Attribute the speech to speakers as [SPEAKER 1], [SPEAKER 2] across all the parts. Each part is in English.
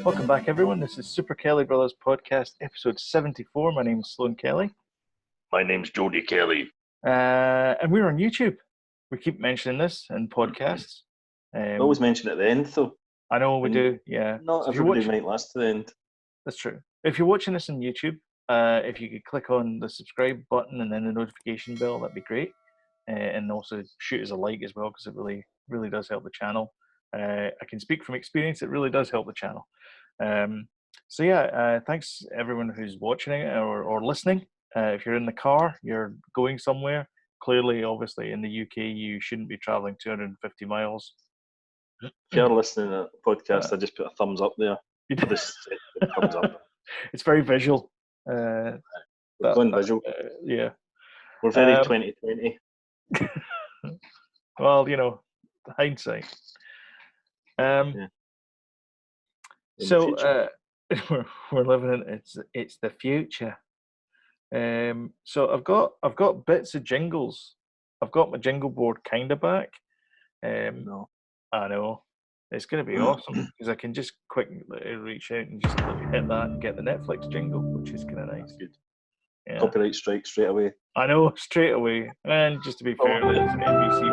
[SPEAKER 1] Welcome back, everyone. This is Super Kelly Brothers Podcast, episode 74. My name is Sloan Kelly.
[SPEAKER 2] My name's Jody Kelly.
[SPEAKER 1] And we're on YouTube. We keep mentioning this in podcasts.
[SPEAKER 2] I always mention it at the end, though.
[SPEAKER 1] I know we do, yeah.
[SPEAKER 2] Not
[SPEAKER 1] So
[SPEAKER 2] everybody might last to the end.
[SPEAKER 1] That's true. If you're watching this on YouTube, if you could click on the subscribe button and then the notification bell, that'd be great. And also shoot us a like as well, because it really does help the channel. I can speak from experience, it really does help the channel. Thanks everyone who's watching it or listening. If you're in the car, you're going somewhere, clearly, obviously, in the UK, you shouldn't be traveling 250 miles.
[SPEAKER 2] If you're listening to the podcast, I just put a thumbs up there. Thumbs up.
[SPEAKER 1] It's very visual.
[SPEAKER 2] We're going visual.
[SPEAKER 1] Yeah.
[SPEAKER 2] We're very 2020.
[SPEAKER 1] Well, hindsight. So we're living in it's the future. So I've got bits of jingles. I've got my jingle board kind of back.
[SPEAKER 2] No.
[SPEAKER 1] I know it's going to be awesome because I can just quickly reach out and just hit that and get the Netflix jingle, which is kind of nice.
[SPEAKER 2] That's good.
[SPEAKER 1] Yeah.
[SPEAKER 2] Copyright strike straight away.
[SPEAKER 1] I know, straight away. And just to be fair, it's an NBC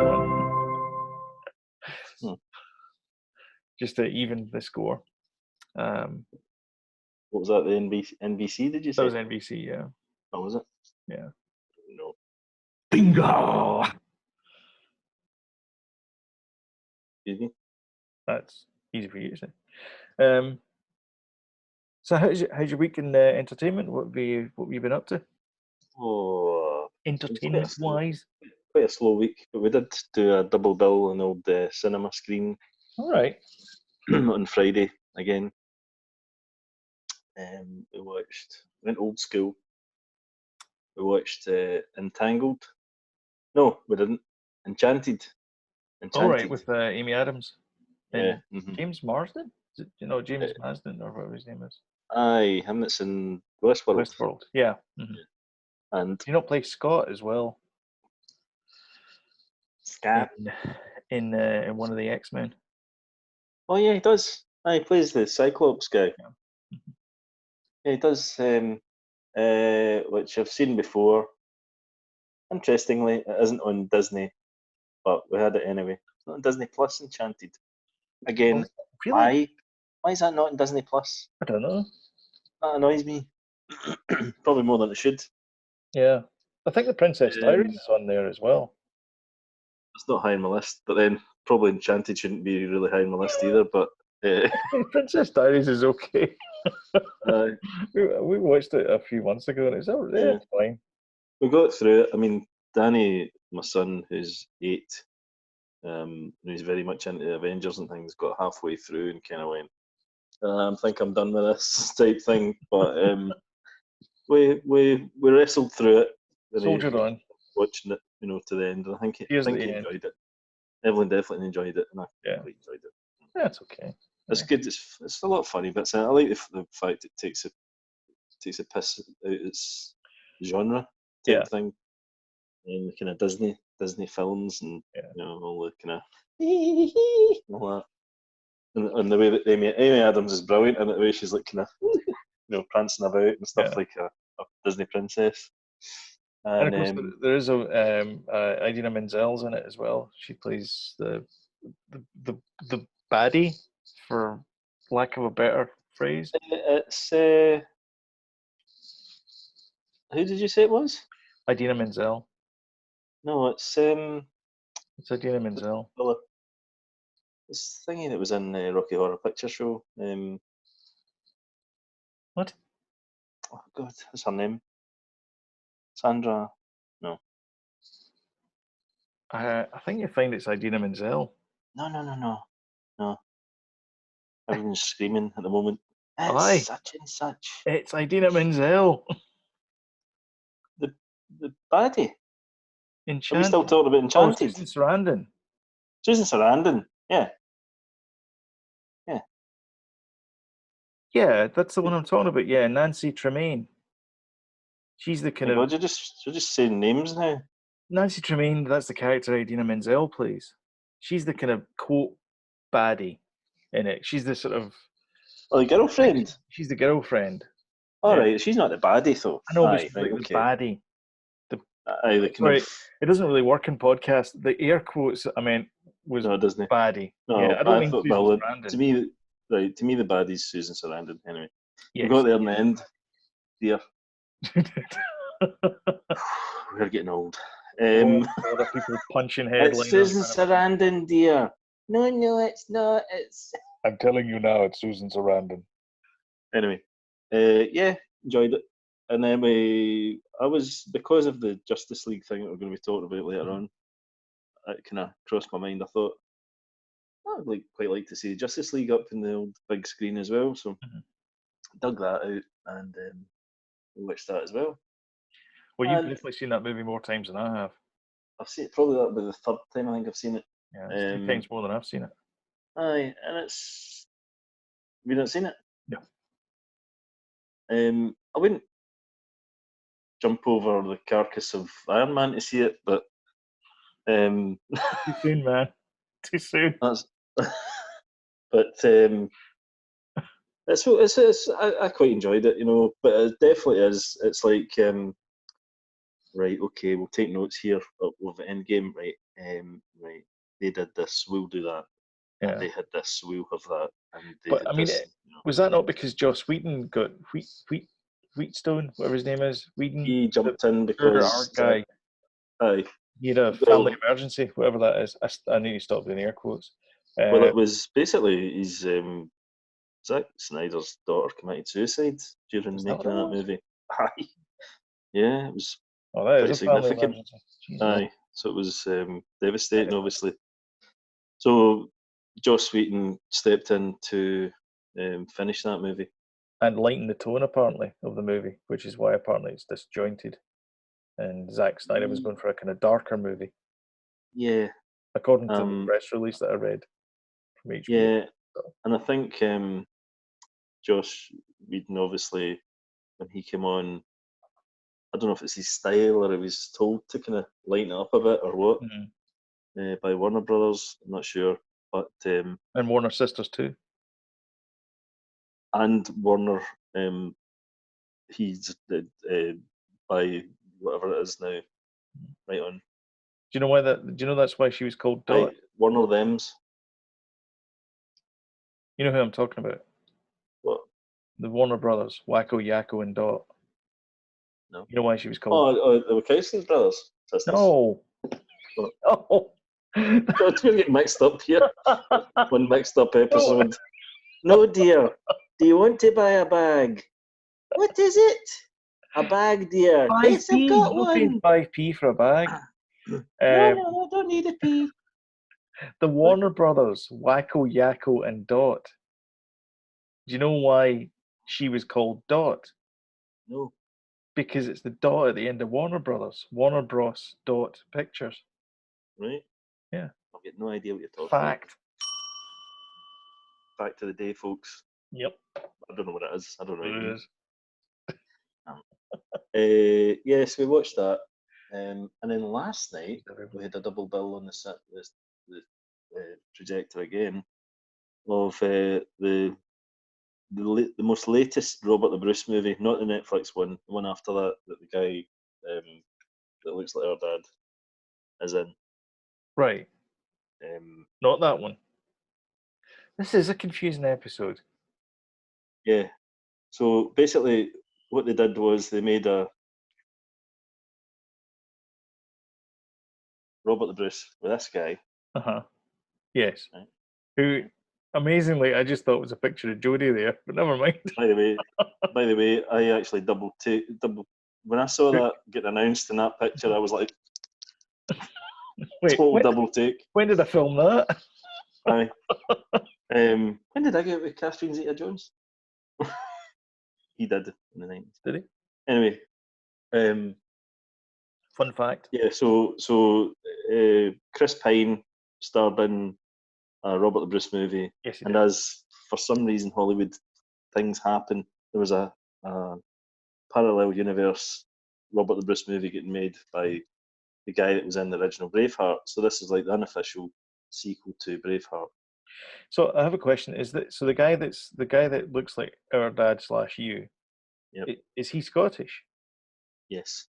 [SPEAKER 1] one. Just to even the score.
[SPEAKER 2] What was that? The NBC? Did you say?
[SPEAKER 1] That was NBC, yeah.
[SPEAKER 2] Oh, was it?
[SPEAKER 1] Yeah.
[SPEAKER 2] No.
[SPEAKER 1] Bingo.
[SPEAKER 2] Excuse me.
[SPEAKER 1] That's easy for you to say. So how's your week in entertainment? What have you been up to?
[SPEAKER 2] Oh,
[SPEAKER 1] entertainment wise,
[SPEAKER 2] quite a slow week, but we did do a double bill on the old cinema screen.
[SPEAKER 1] All right.
[SPEAKER 2] On Friday again. We went old school. We watched Entangled. No, we didn't. Enchanted.
[SPEAKER 1] All right, with Amy Adams.
[SPEAKER 2] Yeah.
[SPEAKER 1] James Marsden? Is it, James Marsden or whatever his name is?
[SPEAKER 2] Aye, him that's in Westworld.
[SPEAKER 1] Westworld, yeah. Mm-hmm.
[SPEAKER 2] And
[SPEAKER 1] do you not play Scott as well?
[SPEAKER 2] Scott
[SPEAKER 1] in one of the X-Men.
[SPEAKER 2] Oh yeah, he does. He plays the Cyclops guy.
[SPEAKER 1] Yeah,
[SPEAKER 2] yeah he does. Which I've seen before. Interestingly, it isn't on Disney, but we had it anyway. It's not on Disney Plus. Enchanted. Again,
[SPEAKER 1] really?
[SPEAKER 2] Why is that not on Disney Plus?
[SPEAKER 1] I don't know.
[SPEAKER 2] That annoys me. Probably more than it should.
[SPEAKER 1] Yeah, I think the Princess Diaries is on there as well.
[SPEAKER 2] It's not high on my list, but then probably Enchanted shouldn't be really high on my list either. But
[SPEAKER 1] Princess Diaries is okay. We watched it a few months ago, and it's fine.
[SPEAKER 2] We got through it. I mean, Danny, my son, who's 8, he's very much into the Avengers and things, got halfway through and kind of went, I think I'm done with this type thing. But we wrestled through it.
[SPEAKER 1] Soldiered on.
[SPEAKER 2] Watching it, to the end. And I think he enjoyed it. Evelyn definitely enjoyed it, and I quite enjoyed it.
[SPEAKER 1] That's okay.
[SPEAKER 2] It's good. It's a lot of funny bits. I like the fact it takes a piss out its genre type thing, and kind of Disney films and all the kind of all that. And the way that Amy Adams is brilliant, and the way she's like kind of prancing about and stuff like a Disney princess.
[SPEAKER 1] And of course, there is Idina Menzel's in it as well. She plays the baddie, for lack of a better phrase.
[SPEAKER 2] It's who did you say it was?
[SPEAKER 1] Idina Menzel.
[SPEAKER 2] No, it's
[SPEAKER 1] Idina Menzel.
[SPEAKER 2] This thingy that was in Rocky Horror Picture Show.
[SPEAKER 1] What?
[SPEAKER 2] Oh God, what's her name? Sandra? No.
[SPEAKER 1] I think you find it's Idina Menzel.
[SPEAKER 2] No. Everyone's screaming at the moment.
[SPEAKER 1] It's
[SPEAKER 2] such and such.
[SPEAKER 1] It's Idina Menzel.
[SPEAKER 2] The baddie.
[SPEAKER 1] Enchanted.
[SPEAKER 2] Are we still talking about Enchanted?
[SPEAKER 1] Susan Sarandon.
[SPEAKER 2] Susan Sarandon. Yeah.
[SPEAKER 1] Yeah, that's the one I'm talking about. Yeah, Nancy Tremaine. She's the kind of.
[SPEAKER 2] God, you're just saying names now.
[SPEAKER 1] Nancy Tremaine, that's the character Idina Menzel plays. She's the kind of quote baddie in it. She's the sort of
[SPEAKER 2] Oh, the girlfriend.
[SPEAKER 1] She's the girlfriend.
[SPEAKER 2] All right, she's not the baddie though.
[SPEAKER 1] I know, but
[SPEAKER 2] Aye,
[SPEAKER 1] she's
[SPEAKER 2] right,
[SPEAKER 1] like the
[SPEAKER 2] okay.
[SPEAKER 1] baddie.
[SPEAKER 2] Aye, the kind
[SPEAKER 1] Sorry,
[SPEAKER 2] of.
[SPEAKER 1] it doesn't really work in podcast. The air quotes I meant was
[SPEAKER 2] No, doesn't it?
[SPEAKER 1] baddie.
[SPEAKER 2] No,
[SPEAKER 1] Yeah, I don't
[SPEAKER 2] I
[SPEAKER 1] mean
[SPEAKER 2] thought.
[SPEAKER 1] Susan
[SPEAKER 2] Well, to
[SPEAKER 1] Sarandon.
[SPEAKER 2] me, right, to me, the baddie's Susan Sarandon. Anyway, we
[SPEAKER 1] Yes.
[SPEAKER 2] got there in the end, dear. We're getting old.
[SPEAKER 1] Other people punching headliners.
[SPEAKER 2] It's Susan Sarandon, dear. No, it's not. It's.
[SPEAKER 1] I'm telling you now, it's Susan Sarandon.
[SPEAKER 2] Anyway, yeah, enjoyed it. And then I was, because of the Justice League thing that we're going to be talking about later on, it kind of crossed my mind. I thought, I'd quite like to see Justice League up in the old big screen as well. So dug that out and watched that as well.
[SPEAKER 1] Well, you've definitely seen that movie more times than I have.
[SPEAKER 2] I've seen it, probably that'll be the third time I think I've seen it.
[SPEAKER 1] Yeah, it's 2 times more than I've seen it.
[SPEAKER 2] Aye, and it's. Have you not seen it?
[SPEAKER 1] No.
[SPEAKER 2] I wouldn't jump over the carcass of Iron Man to see it, but
[SPEAKER 1] too soon, man. Too soon.
[SPEAKER 2] That's. But it's I quite enjoyed it, but it definitely is. It's like right, okay, we'll take notes here of Endgame, right? Right, they did this, we'll do that.
[SPEAKER 1] Yeah.
[SPEAKER 2] And they had this, we'll have that. And they
[SPEAKER 1] but
[SPEAKER 2] had
[SPEAKER 1] I mean,
[SPEAKER 2] this,
[SPEAKER 1] was that not because Joss Whedon got Wheatstone, whatever his name is, Whedon?
[SPEAKER 2] He jumped in because
[SPEAKER 1] guy.
[SPEAKER 2] Aye.
[SPEAKER 1] He had a family emergency, whatever that is. I need to stop doing air quotes.
[SPEAKER 2] Well, it was basically his Zack Snyder's daughter committed suicide during making that movie. Aye. Yeah, it was quite significant. Aye, so it was devastating, obviously. So Joss Whedon stepped in to finish that movie.
[SPEAKER 1] And lighten the tone, apparently, of the movie, which is why apparently it's disjointed. And Zack Snyder was going for a kind of darker movie.
[SPEAKER 2] Yeah.
[SPEAKER 1] According to the press release that I read from HBO.
[SPEAKER 2] Yeah, and I think Joss Whedon, obviously, when he came on, I don't know if it's his style or he was told to kind of lighten it up a bit or what, by Warner Brothers, I'm not sure. But
[SPEAKER 1] and Warner Sisters too.
[SPEAKER 2] And Warner, he's by whatever it is now, right on.
[SPEAKER 1] Do you know why that? Do you know that's why she was called Dot?
[SPEAKER 2] Warner Them's.
[SPEAKER 1] You know who I'm talking about?
[SPEAKER 2] What?
[SPEAKER 1] The Warner Brothers, Wacko, Yakko, and Dot.
[SPEAKER 2] No.
[SPEAKER 1] You know why she was called?
[SPEAKER 2] Oh, the Wachowski brothers. Sisters.
[SPEAKER 1] No.
[SPEAKER 2] No. It's going to get mixed up here. One mixed up episode. No, dear. Do you want to buy a bag? What is it? A bag, dear.
[SPEAKER 1] 5p.
[SPEAKER 2] Yes, I've got one.
[SPEAKER 1] 5p for a bag.
[SPEAKER 2] No, I don't need a p.
[SPEAKER 1] The Warner Brothers, Wacko, Yakko, and Dot. Do you know why she was called Dot?
[SPEAKER 2] No.
[SPEAKER 1] Because it's the dot at the end of Warner Brothers. Warner Bros. Dot Pictures.
[SPEAKER 2] Right?
[SPEAKER 1] Yeah.
[SPEAKER 2] I've got no idea what you're talking
[SPEAKER 1] Fact.
[SPEAKER 2] Back to the day, folks.
[SPEAKER 1] Yep.
[SPEAKER 2] I don't know what it is. I don't know
[SPEAKER 1] what
[SPEAKER 2] it is. Yes, we watched that. And then last night, we had a double bill on the projector again of the most latest Robert the Bruce movie, not the Netflix one, the one after that the guy that looks like our dad is in.
[SPEAKER 1] Right. Not that one. This is a confusing episode.
[SPEAKER 2] Yeah. So basically, what they did was they made a Robert the Bruce with this guy.
[SPEAKER 1] Yes. Right. Who, amazingly, I just thought was a picture of Jodie there, but never mind.
[SPEAKER 2] By the way, I actually double when I saw that get announced in that picture, I was like,
[SPEAKER 1] wait,
[SPEAKER 2] double take.
[SPEAKER 1] When did I film that?
[SPEAKER 2] Aye. When did I get with Catherine Zeta-Jones? He did in the 90s.
[SPEAKER 1] Did he?
[SPEAKER 2] Anyway,
[SPEAKER 1] fun fact.
[SPEAKER 2] Yeah, so Chris Pine starred in a Robert the Bruce movie,
[SPEAKER 1] yes,
[SPEAKER 2] and as for some reason Hollywood things happen, there was a parallel universe Robert the Bruce movie getting made by the guy that was in the original Braveheart. So this is like the unofficial sequel to Braveheart.
[SPEAKER 1] So I have a question. Is that so? The guy that looks like our dad slash you?
[SPEAKER 2] Yep.
[SPEAKER 1] Is he Scottish?
[SPEAKER 2] Yes.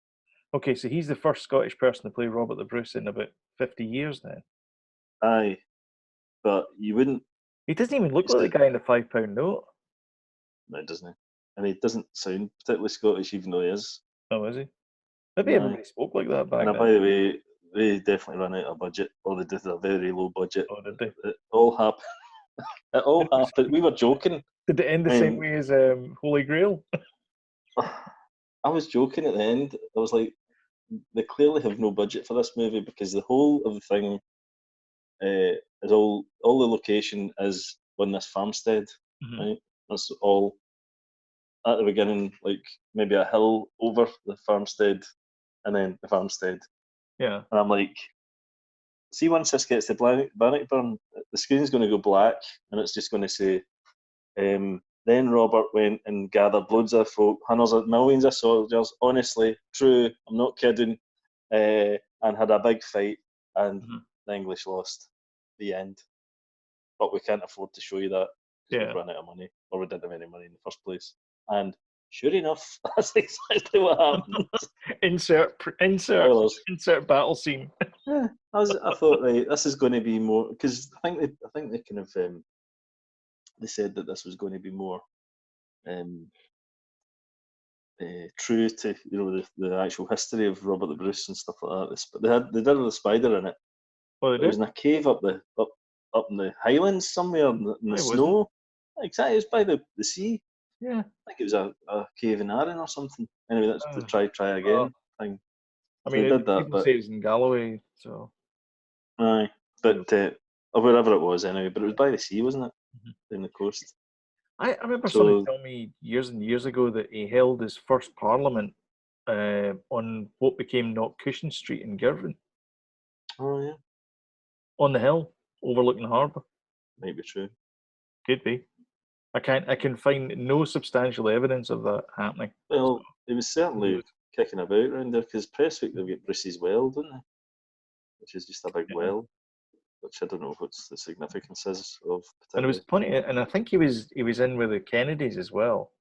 [SPEAKER 1] Okay, so he's the first Scottish person to play Robert the Bruce in about 50 years. Then
[SPEAKER 2] Aye, but you wouldn't.
[SPEAKER 1] he doesn't even look
[SPEAKER 2] It's
[SPEAKER 1] like the
[SPEAKER 2] the,
[SPEAKER 1] guy in the £5 note.
[SPEAKER 2] no, doesn't he? And he doesn't sound particularly Scottish, even though he is.
[SPEAKER 1] Oh, is he? Maybe
[SPEAKER 2] Aye.
[SPEAKER 1] everybody spoke like that back
[SPEAKER 2] And
[SPEAKER 1] then.
[SPEAKER 2] by the way, they definitely ran out of budget, or they did a very low budget.
[SPEAKER 1] Oh, did they?
[SPEAKER 2] It all happened. It all happened. We were joking.
[SPEAKER 1] Did it end the same
[SPEAKER 2] And
[SPEAKER 1] way as Holy Grail?
[SPEAKER 2] I was joking at the end. I was like, they clearly have no budget for this movie because the whole of the thing is all the location is on this farmstead,
[SPEAKER 1] Mhm.
[SPEAKER 2] right? That's all at the beginning, like maybe a hill over the farmstead, and then the farmstead.
[SPEAKER 1] Yeah.
[SPEAKER 2] And I'm like, see, once this gets to Bannockburn, the screen's going to go black, and it's just going to say, then Robert went and gathered loads of folk, hundreds of millions of soldiers, honestly, true, I'm not kidding, and had a big fight, and
[SPEAKER 1] Mhm.
[SPEAKER 2] the English lost. The end. But we can't afford to show you that because
[SPEAKER 1] Yeah.
[SPEAKER 2] we've run out of money, or we didn't have any money in the first place. And sure enough, that's exactly what happened. Spoilers.
[SPEAKER 1] insert battle scene.
[SPEAKER 2] Yeah, I thought, right, this is going to be more because I think they kind of they said that this was going to be more um, true to the actual history of Robert the Bruce and stuff like that. They did have the spider in it.
[SPEAKER 1] Oh, they
[SPEAKER 2] But it was
[SPEAKER 1] did?
[SPEAKER 2] in a cave up in the Highlands somewhere in the
[SPEAKER 1] I wasn't.
[SPEAKER 2] snow. Exactly, it was by the sea.
[SPEAKER 1] Yeah.
[SPEAKER 2] I think it was a cave in Arran or something. Anyway, that's the
[SPEAKER 1] Uh,
[SPEAKER 2] try
[SPEAKER 1] well,
[SPEAKER 2] again thing.
[SPEAKER 1] I
[SPEAKER 2] So they
[SPEAKER 1] mean,
[SPEAKER 2] did that,
[SPEAKER 1] people
[SPEAKER 2] but
[SPEAKER 1] say it's in Galloway, so
[SPEAKER 2] aye,
[SPEAKER 1] who knows?
[SPEAKER 2] but or wherever it was anyway. But it was by the sea, wasn't it?
[SPEAKER 1] Mhm.
[SPEAKER 2] Down the coast.
[SPEAKER 1] I remember somebody
[SPEAKER 2] So
[SPEAKER 1] telling me years and years ago that he held his first parliament on what became Knockcushion Street in Girvan,
[SPEAKER 2] oh yeah,
[SPEAKER 1] on the hill overlooking the harbour.
[SPEAKER 2] might be true.
[SPEAKER 1] Could be. I can find no substantial evidence of that happening. So
[SPEAKER 2] Well, it was
[SPEAKER 1] who
[SPEAKER 2] certainly
[SPEAKER 1] knows?
[SPEAKER 2] kicking about around there because Prestwick they've got Bruce's Well, don't they? Which is just a big
[SPEAKER 1] Yeah.
[SPEAKER 2] well, which I don't know what the significance is of
[SPEAKER 1] And it was
[SPEAKER 2] particularly.
[SPEAKER 1] funny, and I think he was in with the Kennedys as well.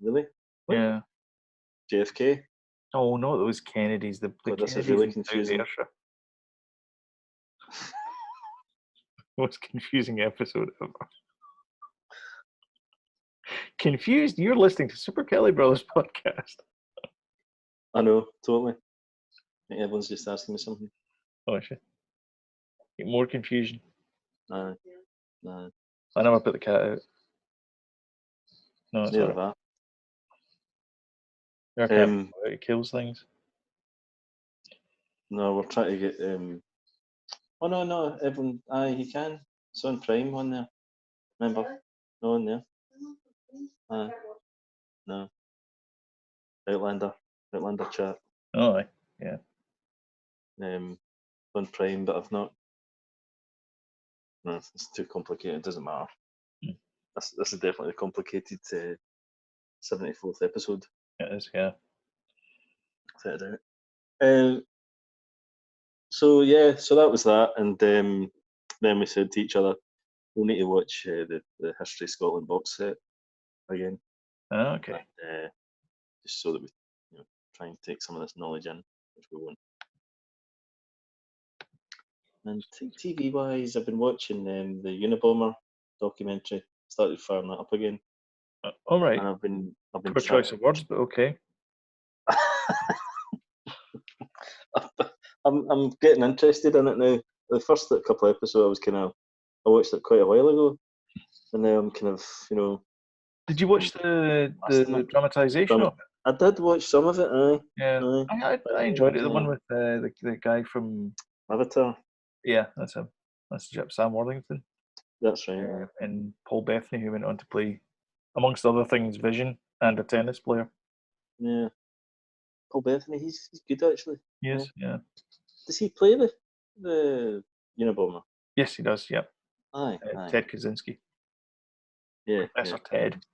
[SPEAKER 2] Really? What?
[SPEAKER 1] Yeah.
[SPEAKER 2] JFK?
[SPEAKER 1] Oh no, it was Kennedys. The
[SPEAKER 2] God, this is
[SPEAKER 1] Kennedys
[SPEAKER 2] really
[SPEAKER 1] in South
[SPEAKER 2] confusing.
[SPEAKER 1] Ayrshire. Most confusing episode ever. Confused? You're listening to Super Kelly Brothers podcast.
[SPEAKER 2] I know, totally. I think everyone's just asking me something.
[SPEAKER 1] Oh shit. Get more confusion.
[SPEAKER 2] Nah, nah,
[SPEAKER 1] I never put the cat out. No, it's
[SPEAKER 2] neither
[SPEAKER 1] alright.
[SPEAKER 2] have
[SPEAKER 1] Your
[SPEAKER 2] I.
[SPEAKER 1] cat it kills things.
[SPEAKER 2] No, we're trying to get. Oh no, no, everyone. Aye, he can. It's on Prime on there. Remember? No, on there. Aye, no. Outlander, Outlander chat.
[SPEAKER 1] Oh aye. Yeah.
[SPEAKER 2] On Prime, but I've not. No, it's too complicated. It doesn't matter.
[SPEAKER 1] Mm.
[SPEAKER 2] This is definitely a complicated 74th episode.
[SPEAKER 1] It is, yeah.
[SPEAKER 2] Set it out. So yeah, so that was that, and then we said to each other, we'll need to watch the History of Scotland box set again,
[SPEAKER 1] Oh, okay.
[SPEAKER 2] and, just so that we try and take some of this knowledge in, which we won't. And TV wise, I've been watching the Unabomber documentary. Started firing that up again,
[SPEAKER 1] All right.
[SPEAKER 2] and I've been
[SPEAKER 1] Poor choice of words, but okay.
[SPEAKER 2] I'm getting interested in it now. The first couple of episodes, I watched it quite a while ago, and now I'm kind of
[SPEAKER 1] Did you watch the dramatization of it?
[SPEAKER 2] I did watch some of it. Aye,
[SPEAKER 1] Yeah.
[SPEAKER 2] aye.
[SPEAKER 1] I enjoyed it. The one with the guy from
[SPEAKER 2] Avatar.
[SPEAKER 1] yeah, that's him. That's Sam Worthington.
[SPEAKER 2] That's right.
[SPEAKER 1] And Paul Bettany, who went on to play, amongst other things, Vision and a tennis player.
[SPEAKER 2] Yeah. Paul Bethany, he's good actually.
[SPEAKER 1] Yes, yeah.
[SPEAKER 2] Does he play the Unabomber?
[SPEAKER 1] Yes, he does. Yep.
[SPEAKER 2] Aye, aye.
[SPEAKER 1] Ted Kaczynski.
[SPEAKER 2] Yeah,
[SPEAKER 1] Professor Ted,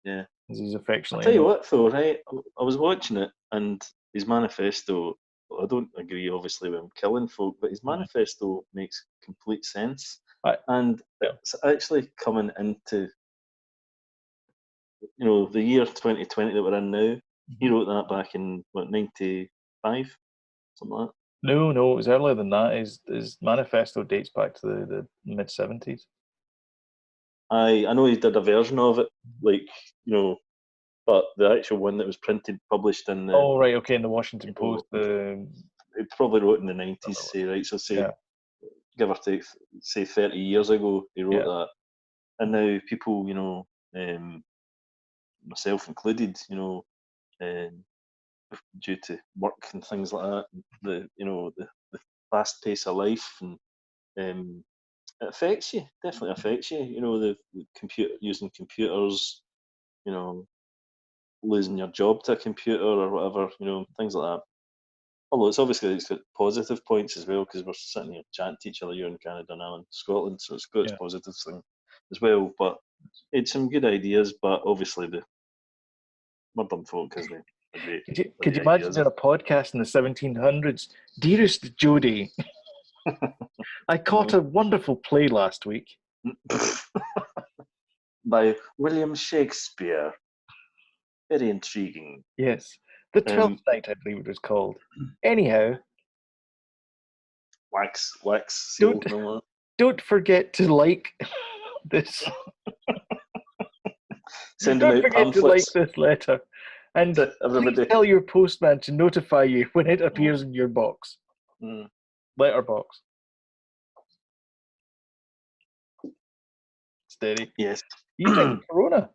[SPEAKER 2] yeah.
[SPEAKER 1] as he's
[SPEAKER 2] I'll
[SPEAKER 1] affectionately
[SPEAKER 2] tell you
[SPEAKER 1] known.
[SPEAKER 2] what, though, right? I was watching it, and his manifesto. I don't agree, obviously, with him killing folk, but his manifesto makes complete sense. And
[SPEAKER 1] Yeah.
[SPEAKER 2] it's actually coming into the year 2020 that we're in now. He wrote that back in what 95, something like that.
[SPEAKER 1] No, it was earlier than that. His manifesto dates back to the mid-70s.
[SPEAKER 2] I know he did a version of it, like but the actual one that was published in the
[SPEAKER 1] Oh, right, okay, in the Washington Post.
[SPEAKER 2] he probably wrote in the 90s, say, right? So say,
[SPEAKER 1] Yeah,
[SPEAKER 2] give or take, say 30 years ago, he wrote
[SPEAKER 1] yeah,
[SPEAKER 2] that, and now people, myself included, um, due to work and things like that, the fast pace of life, and it affects you. Definitely affects you. The computer using computers, you know, losing your job to a computer or whatever, things like that. Although it's got positive points as well, because we're sitting here chatting to each other. You're in Canada and I'm in Scotland, so it's got its
[SPEAKER 1] yeah.
[SPEAKER 2] positive thing as well. But it's some good ideas, but obviously we're dumb folk, isn't it?
[SPEAKER 1] Could
[SPEAKER 2] The
[SPEAKER 1] you imagine
[SPEAKER 2] ideas.
[SPEAKER 1] doing a podcast in the 1700s? Dearest Jodie, I caught a wonderful play last week.
[SPEAKER 2] By William Shakespeare. Very intriguing.
[SPEAKER 1] Yes, the
[SPEAKER 2] Um,
[SPEAKER 1] 12th Night, I believe it was called. Anyhow,
[SPEAKER 2] wax seal
[SPEAKER 1] don't
[SPEAKER 2] and all
[SPEAKER 1] don't forget to like this.
[SPEAKER 2] that. Sending
[SPEAKER 1] Don't
[SPEAKER 2] out
[SPEAKER 1] forget to like
[SPEAKER 2] pamphlets
[SPEAKER 1] this letter, and
[SPEAKER 2] to
[SPEAKER 1] please
[SPEAKER 2] everybody.
[SPEAKER 1] tell your postman to notify you when it
[SPEAKER 2] Mm,
[SPEAKER 1] appears in your box,
[SPEAKER 2] mm.
[SPEAKER 1] letterbox. Steady.
[SPEAKER 2] Yes.
[SPEAKER 1] You drinking Corona?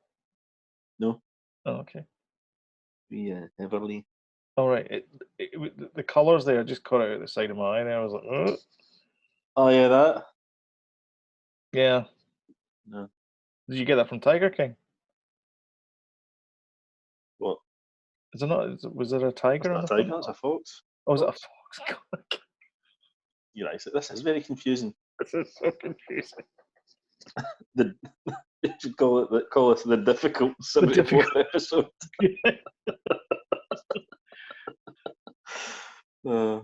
[SPEAKER 2] No,
[SPEAKER 1] Oh, okay.
[SPEAKER 2] we Everly.
[SPEAKER 1] All right. The colours there just caught out the side of my eye. There, I was like, oh.
[SPEAKER 2] Oh yeah, that.
[SPEAKER 1] Yeah.
[SPEAKER 2] No.
[SPEAKER 1] Did you get that from Tiger King?
[SPEAKER 2] What?
[SPEAKER 1] Is it not? Was there a
[SPEAKER 2] That's
[SPEAKER 1] tiger on
[SPEAKER 2] not
[SPEAKER 1] the
[SPEAKER 2] a
[SPEAKER 1] front?
[SPEAKER 2] tiger. That's a fox.
[SPEAKER 1] Oh, was it a
[SPEAKER 2] Fox.
[SPEAKER 1] fox?
[SPEAKER 2] You're right. This is very confusing.
[SPEAKER 1] This is so confusing.
[SPEAKER 2] The you should call it the difficult
[SPEAKER 1] The
[SPEAKER 2] 74th
[SPEAKER 1] difficult.
[SPEAKER 2] episode.
[SPEAKER 1] Right.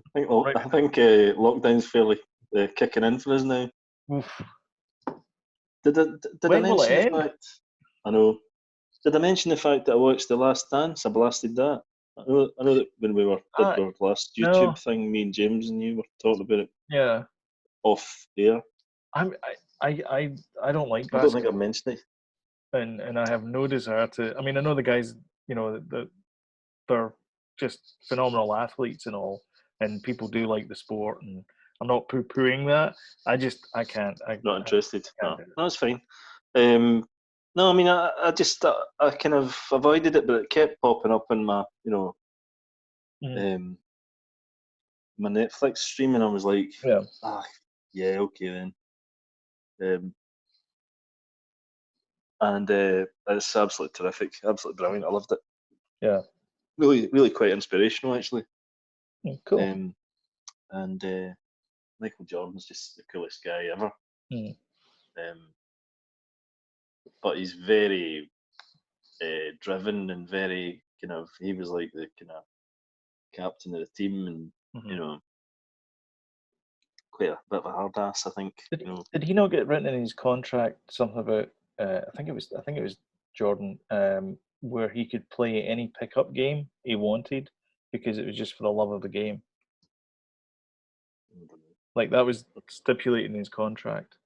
[SPEAKER 2] I think lockdown's fairly kicking in for us now.
[SPEAKER 1] Oof.
[SPEAKER 2] Did I
[SPEAKER 1] When will it
[SPEAKER 2] mention the
[SPEAKER 1] end?
[SPEAKER 2] fact? I know. Did I mention the fact that I watched The Last Dance? I blasted that. I know that when we did our last
[SPEAKER 1] No.
[SPEAKER 2] YouTube thing, me and James and you were talking about it
[SPEAKER 1] Yeah.
[SPEAKER 2] off air.
[SPEAKER 1] I'm. I don't like
[SPEAKER 2] I don't think I
[SPEAKER 1] basketball,
[SPEAKER 2] mentioned it.
[SPEAKER 1] and I have no desire to. I mean, I know the guys. That they're just phenomenal athletes and all, and people do like the sport, and I'm not poo-pooing that. I can't.
[SPEAKER 2] Not interested.
[SPEAKER 1] Can't
[SPEAKER 2] No,
[SPEAKER 1] do it.
[SPEAKER 2] no, it's fine. No, I mean, I just I kind of avoided it, but it kept popping up in my
[SPEAKER 1] Mhm.
[SPEAKER 2] um, my Netflix stream, and I was like,
[SPEAKER 1] Yeah.
[SPEAKER 2] ah, yeah, okay then. And it's absolutely terrific, absolutely brilliant. I loved it.
[SPEAKER 1] Yeah.
[SPEAKER 2] Really, really quite inspirational, actually.
[SPEAKER 1] Cool.
[SPEAKER 2] Um, and Michael Jordan's just the coolest guy ever.
[SPEAKER 1] Mm.
[SPEAKER 2] Um, but he's very driven and very kind of. He was like the kind of captain of the team, and
[SPEAKER 1] Mhm.
[SPEAKER 2] you know, quite a bit of a hard ass, I think.
[SPEAKER 1] Did he not get written in his contract something about? I think it was Jordan, where he could play any pickup game he wanted because it was just for the love of the game. Like that was stipulated in his contract.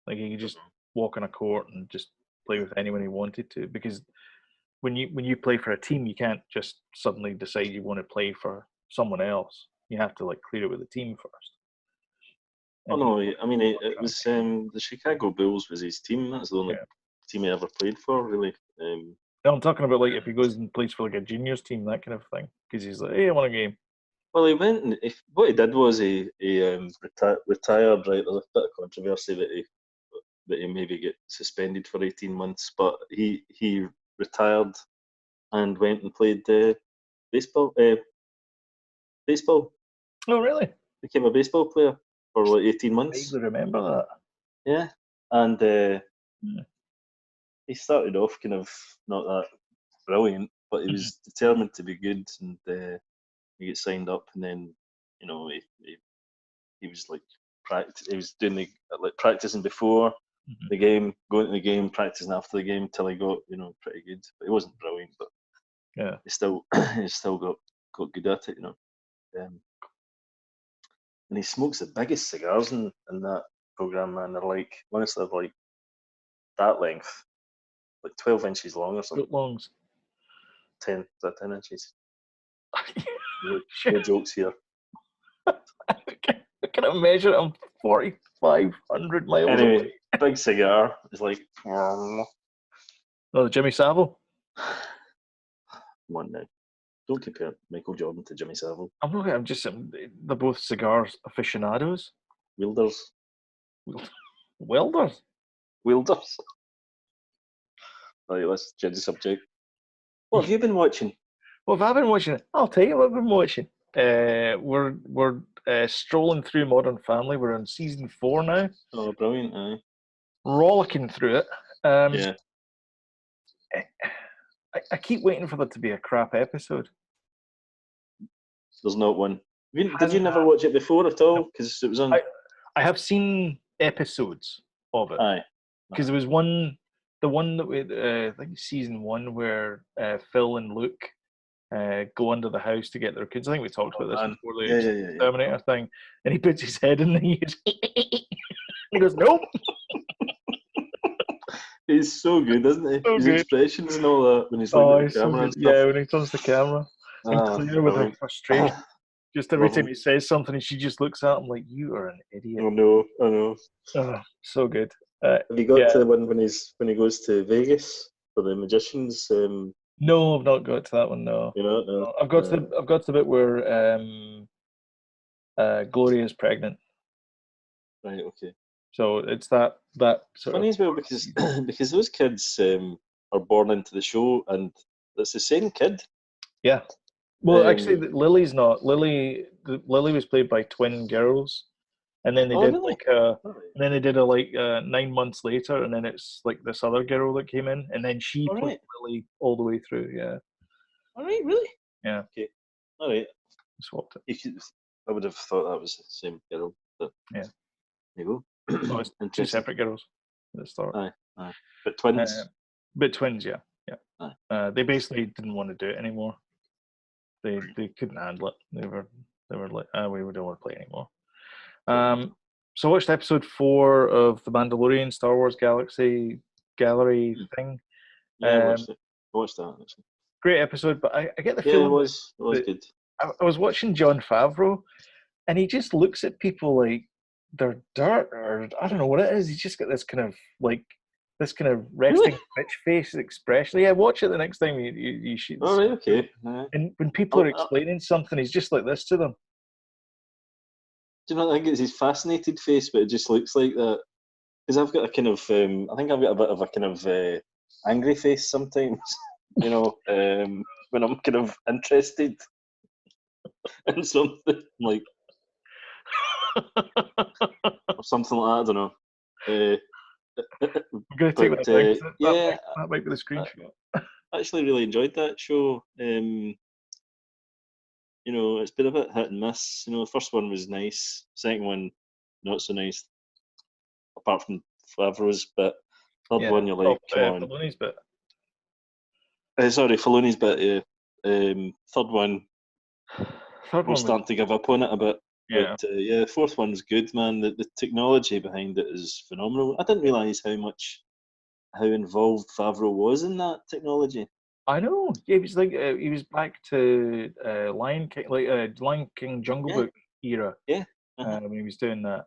[SPEAKER 1] Like he could just walk on a court and just play with anyone he wanted to. Because when you play for a team, you can't just suddenly decide you want to play for someone else. You have to like clear it with the team first.
[SPEAKER 2] Oh
[SPEAKER 1] And he
[SPEAKER 2] no,
[SPEAKER 1] was
[SPEAKER 2] I mean
[SPEAKER 1] on
[SPEAKER 2] it
[SPEAKER 1] contract.
[SPEAKER 2] was the Chicago Bulls was his team. That's the only
[SPEAKER 1] Yeah.
[SPEAKER 2] team he ever played for, really.
[SPEAKER 1] No, I'm talking about like if he goes and plays for like a juniors team, that kind of thing. Because he's like, hey, I want a game.
[SPEAKER 2] Well, he went and what he did was he retired. Right, there's a bit of controversy that he maybe get suspended for 18 months, but he retired and went and played baseball. Baseball,
[SPEAKER 1] Oh, really?
[SPEAKER 2] became a baseball player for like 18 months.
[SPEAKER 1] Vaguely remember that.
[SPEAKER 2] Yeah, and
[SPEAKER 1] Hmm.
[SPEAKER 2] he started off kind of not that brilliant, but he was determined to be good, and he get signed up, and then he was like practice. He was doing practicing before the game, going to the game, practicing after the game till he got pretty good. But he wasn't brilliant, but
[SPEAKER 1] Yeah.
[SPEAKER 2] he still got good at it, and he smokes the biggest cigars in that program, man. They're like, honestly, they're like that length, like 12 inches long or something.
[SPEAKER 1] Foot longs.
[SPEAKER 2] 10 inches. No
[SPEAKER 1] Shit.
[SPEAKER 2] jokes here.
[SPEAKER 1] I can measure it. I'm 4,500 miles
[SPEAKER 2] Anyway,
[SPEAKER 1] away.
[SPEAKER 2] big cigar is like.
[SPEAKER 1] Oh, the Jimmy Savile.
[SPEAKER 2] Come on now. Don't compare Michael Jordan to Jimmy Savile.
[SPEAKER 1] I'm not. They're both cigars aficionados.
[SPEAKER 2] Wielders.
[SPEAKER 1] Welders.
[SPEAKER 2] Wielders. Right, let's change the subject. What have you been watching?
[SPEAKER 1] What have I been watching? I'll tell you what I've been watching. We're strolling through Modern Family. We're on season 4 now.
[SPEAKER 2] Oh, brilliant! Aye.
[SPEAKER 1] Rollicking through it.
[SPEAKER 2] Yeah.
[SPEAKER 1] I keep waiting for there to be a crap episode.
[SPEAKER 2] There's not one. Did you never watch it before at all? Because it was on.
[SPEAKER 1] I have seen episodes of it.
[SPEAKER 2] Aye.
[SPEAKER 1] Because there was the one that we, I think season 1, where Phil and Luke go under the house to get their kids. I think we talked about this before the Terminator thing. And he puts his head in the ears. He goes, nope.
[SPEAKER 2] He's so good, isn't he?
[SPEAKER 1] So
[SPEAKER 2] His
[SPEAKER 1] good.
[SPEAKER 2] expressions and all that when he's looking at the camera and stuff.
[SPEAKER 1] Yeah, when he turns the camera. And clear with her frustration. Just every time he says something, and she just looks at him like, you are an idiot.
[SPEAKER 2] I know.
[SPEAKER 1] Oh, so good.
[SPEAKER 2] Have you got to the one when he goes to Vegas for the magicians?
[SPEAKER 1] No, I've not got to that one. No.
[SPEAKER 2] No.
[SPEAKER 1] I've got to the bit where Gloria's pregnant.
[SPEAKER 2] Right. Okay.
[SPEAKER 1] So it's that sort
[SPEAKER 2] funny
[SPEAKER 1] of...
[SPEAKER 2] as well because those kids are born into the show and it's the same kid.
[SPEAKER 1] Yeah. Well, actually, Lily's not. Lily was played by twin girls, and then they did
[SPEAKER 2] really?
[SPEAKER 1] and then they did a 9 months later, and then it's like this other girl that came in, and then she played Lily all the way through. Yeah.
[SPEAKER 2] All right. Really?
[SPEAKER 1] Yeah.
[SPEAKER 2] Okay. All right.
[SPEAKER 1] Swapped it.
[SPEAKER 2] I would have thought that was the same girl, but
[SPEAKER 1] yeah.
[SPEAKER 2] There you go.
[SPEAKER 1] No, it's two separate girls at the start.
[SPEAKER 2] Aye. But twins.
[SPEAKER 1] Yeah. They basically didn't want to do it anymore. They couldn't handle it. They were like, we don't want to play anymore. So I watched episode 4 of the Mandalorian Star Wars Galaxy Gallery thing.
[SPEAKER 2] Yeah, I watched that actually.
[SPEAKER 1] Great episode, but I get the feeling
[SPEAKER 2] it was good.
[SPEAKER 1] I was watching Jon Favreau, and he just looks at people like they're dirt, or I don't know what it is. He's just got this kind of resting bitch face expression. Yeah, watch it the next time you shoot.
[SPEAKER 2] All right, okay.
[SPEAKER 1] And when people are explaining something, he's just like this to them.
[SPEAKER 2] Do you not think it's his fascinated face, but it just looks like that? Because I've got a kind of, I think I've got a bit of a kind of angry face sometimes. When I'm kind of interested in something, like or something like that. I don't know.
[SPEAKER 1] I'm going to take that back. That might be the screenshot.
[SPEAKER 2] I actually really enjoyed that show. It's been a bit hit and miss. The first one was nice. Second one, not so nice. Apart from Favreau's bit. Third one, you're like, come on.
[SPEAKER 1] Filoni's bit.
[SPEAKER 2] Sorry, Filoni's bit, yeah. Third one, we're starting to give up on it a bit.
[SPEAKER 1] Yeah.
[SPEAKER 2] But, the fourth one's good, man. The technology behind it is phenomenal. I didn't realise how involved Favreau was in that technology.
[SPEAKER 1] I know. Yeah, he was back to Lion King, Lion King Jungle Book era.
[SPEAKER 2] Yeah.
[SPEAKER 1] When he was doing that.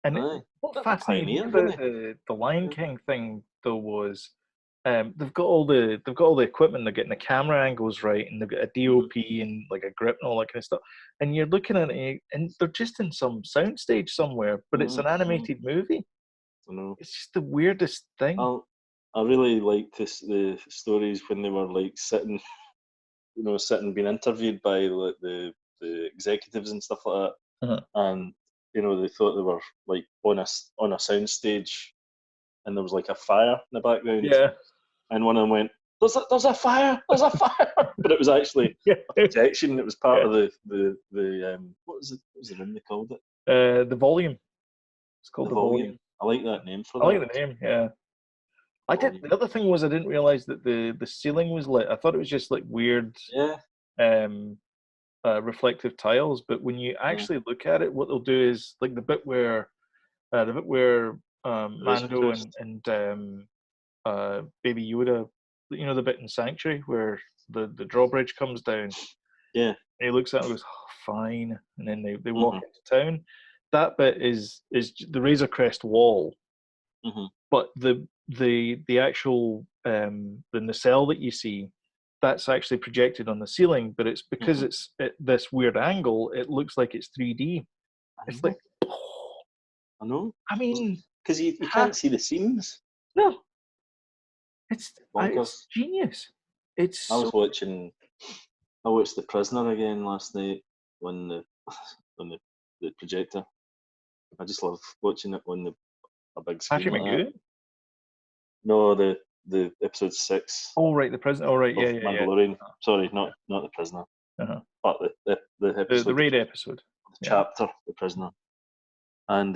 [SPEAKER 1] And what fascinated me about the Lion King thing though was they've got all the equipment. They're getting the camera angles right, and they've got a DOP and like a grip and all that kind of stuff. And you're looking at it, and they're just in some soundstage somewhere, but it's an animated movie.
[SPEAKER 2] I know.
[SPEAKER 1] It's just the weirdest thing.
[SPEAKER 2] I really liked the stories when they were like sitting being interviewed by like the executives and stuff like that, and they thought they were like on a soundstage, and there was like a fire in the background.
[SPEAKER 1] Yeah.
[SPEAKER 2] And one of them went, "There's a fire! There's a fire!" But it was actually a projection. It was part of the what was the room they called it?
[SPEAKER 1] The volume. It's called
[SPEAKER 2] The
[SPEAKER 1] the volume.
[SPEAKER 2] volume. I like that name for
[SPEAKER 1] I like
[SPEAKER 2] that.
[SPEAKER 1] the name. Yeah. I did.
[SPEAKER 2] Volume.
[SPEAKER 1] The other thing was I didn't realize that the ceiling was lit. I thought it was just like weird
[SPEAKER 2] Yeah.
[SPEAKER 1] um, reflective tiles. But when you
[SPEAKER 2] Yeah.
[SPEAKER 1] actually look at it, what they'll do is like the bit where
[SPEAKER 2] Razor
[SPEAKER 1] Mando
[SPEAKER 2] Crest.
[SPEAKER 1] and Baby Yoda, you know, the bit in Sanctuary where the drawbridge comes down.
[SPEAKER 2] Yeah.
[SPEAKER 1] And he looks at it and goes, oh, "Fine," and then they walk
[SPEAKER 2] Mhm.
[SPEAKER 1] into town. That bit is the Razor Crest wall,
[SPEAKER 2] Mhm.
[SPEAKER 1] but the actual the nacelle that you see, that's actually projected on the ceiling, but it's because
[SPEAKER 2] Mhm.
[SPEAKER 1] it's at this weird angle, it looks like it's 3D.
[SPEAKER 2] I
[SPEAKER 1] It's like,
[SPEAKER 2] know. I know.
[SPEAKER 1] I mean,
[SPEAKER 2] Because you
[SPEAKER 1] ha,
[SPEAKER 2] can't see the seams.
[SPEAKER 1] no, it's
[SPEAKER 2] Bonkers.
[SPEAKER 1] genius. It's
[SPEAKER 2] I
[SPEAKER 1] so
[SPEAKER 2] was watching. I watched The Prisoner again last night on the on the projector. I just love watching it on a big screen
[SPEAKER 1] Patrick
[SPEAKER 2] like that.
[SPEAKER 1] McGowan.
[SPEAKER 2] No, the episode 6
[SPEAKER 1] Oh right, the president. Oh right, yeah,
[SPEAKER 2] of
[SPEAKER 1] yeah, yeah.
[SPEAKER 2] Mandalorian. Sorry,
[SPEAKER 1] Yeah.
[SPEAKER 2] not The Prisoner,
[SPEAKER 1] Uh-huh.
[SPEAKER 2] but the
[SPEAKER 1] The
[SPEAKER 2] episode,
[SPEAKER 1] raid episode.
[SPEAKER 2] the
[SPEAKER 1] Yeah.
[SPEAKER 2] chapter, The Prisoner. And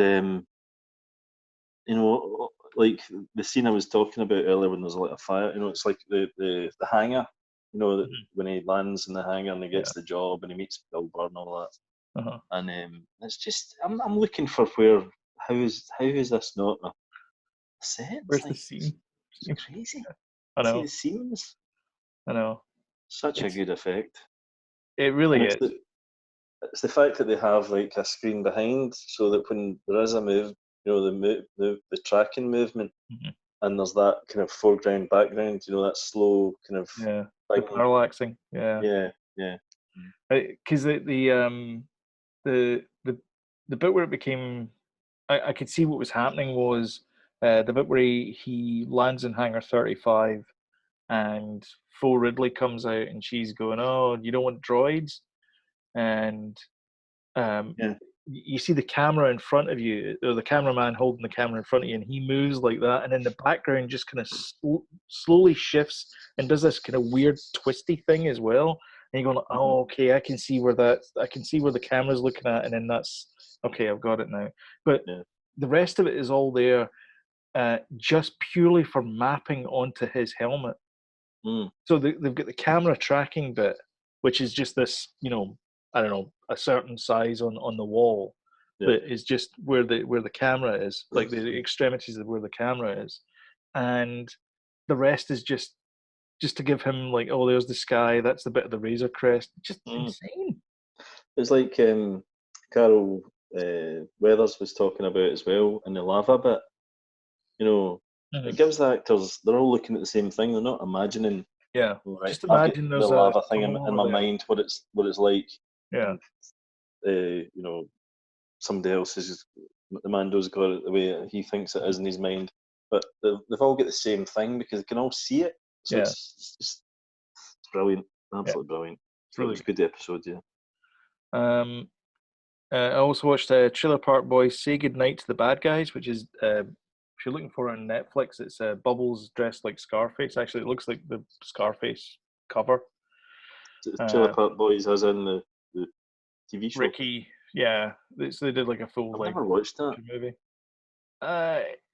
[SPEAKER 2] you know, like the scene I was talking about earlier when there's like a fire. You know, it's like the hangar. You know, that
[SPEAKER 1] Mhm.
[SPEAKER 2] when he lands in the hangar and he
[SPEAKER 1] Yeah.
[SPEAKER 2] gets the job and he meets Bill Burr and all that.
[SPEAKER 1] Uh-huh.
[SPEAKER 2] And it's just I'm looking for where how is this not a set? It's
[SPEAKER 1] Where's the
[SPEAKER 2] like
[SPEAKER 1] scene?
[SPEAKER 2] it's crazy.
[SPEAKER 1] I
[SPEAKER 2] See
[SPEAKER 1] know.
[SPEAKER 2] the seams,
[SPEAKER 1] I know.
[SPEAKER 2] such a
[SPEAKER 1] It's
[SPEAKER 2] good effect,
[SPEAKER 1] it
[SPEAKER 2] and
[SPEAKER 1] really
[SPEAKER 2] it's
[SPEAKER 1] is.
[SPEAKER 2] the fact that they have like a screen behind, so that when there is a move, you know, the tracking movement,
[SPEAKER 1] Mhm.
[SPEAKER 2] and there's that kind of foreground background, you know, that slow kind of
[SPEAKER 1] Yeah. The
[SPEAKER 2] thing.
[SPEAKER 1] parallaxing. Yeah.
[SPEAKER 2] Yeah, yeah.
[SPEAKER 1] Because the the the bit where it became, I could see what was happening was the bit where he lands in Hangar 35 and Fo Ridley comes out and she's going, "Oh, you don't want droids?" And um,
[SPEAKER 2] Yeah.
[SPEAKER 1] you see the camera in front of you, or the cameraman holding the camera in front of you, and he moves like that, and in the background just kind of slowly shifts and does this kind of weird twisty thing as well. And you're going,
[SPEAKER 2] Hmm.
[SPEAKER 1] "Oh, okay, I can see where I can see where the camera's looking at," and then that's okay, I've got it now. But
[SPEAKER 2] Yeah.
[SPEAKER 1] the rest of it is all there, just purely for mapping onto his helmet.
[SPEAKER 2] Mm.
[SPEAKER 1] So they've got the camera tracking bit, which is just this, I don't know, a certain size on the wall
[SPEAKER 2] Yeah.
[SPEAKER 1] that is just where the camera is, like the extremities of where the camera is, and the rest is just to give him like, oh, there's the sky, that's the bit of the Razor Crest, just
[SPEAKER 2] Mm.
[SPEAKER 1] insane.
[SPEAKER 2] It's like Carol Weathers was talking about as well in the lava bit. You know, it
[SPEAKER 1] Mhm.
[SPEAKER 2] gives the actors, they're all looking at the same thing. They're not imagining,
[SPEAKER 1] Yeah,
[SPEAKER 2] all right,
[SPEAKER 1] just
[SPEAKER 2] I've got
[SPEAKER 1] imagine
[SPEAKER 2] the
[SPEAKER 1] there's a
[SPEAKER 2] lava thing
[SPEAKER 1] tunnel
[SPEAKER 2] in
[SPEAKER 1] over
[SPEAKER 2] my
[SPEAKER 1] there.
[SPEAKER 2] mind, what it's like,
[SPEAKER 1] Yeah,
[SPEAKER 2] and you know, somebody else is the Mando's got it the way he thinks it is in his mind. But they've all got the same thing because they can all see it. So
[SPEAKER 1] yeah,
[SPEAKER 2] it's brilliant,
[SPEAKER 1] yeah,
[SPEAKER 2] absolutely brilliant.
[SPEAKER 1] it's
[SPEAKER 2] So it
[SPEAKER 1] really
[SPEAKER 2] was a good episode, yeah.
[SPEAKER 1] good. I also watched Trailer Park Boys Say Goodnight to the Bad Guys, which is, if you're looking for it on Netflix, it's Bubbles dressed like Scarface. Actually, it looks like the Scarface cover.
[SPEAKER 2] Trailer
[SPEAKER 1] Uh,
[SPEAKER 2] Park Boys, as in the TV show.
[SPEAKER 1] Ricky, yeah, so they did like a full
[SPEAKER 2] I've
[SPEAKER 1] like
[SPEAKER 2] never watched that.
[SPEAKER 1] movie.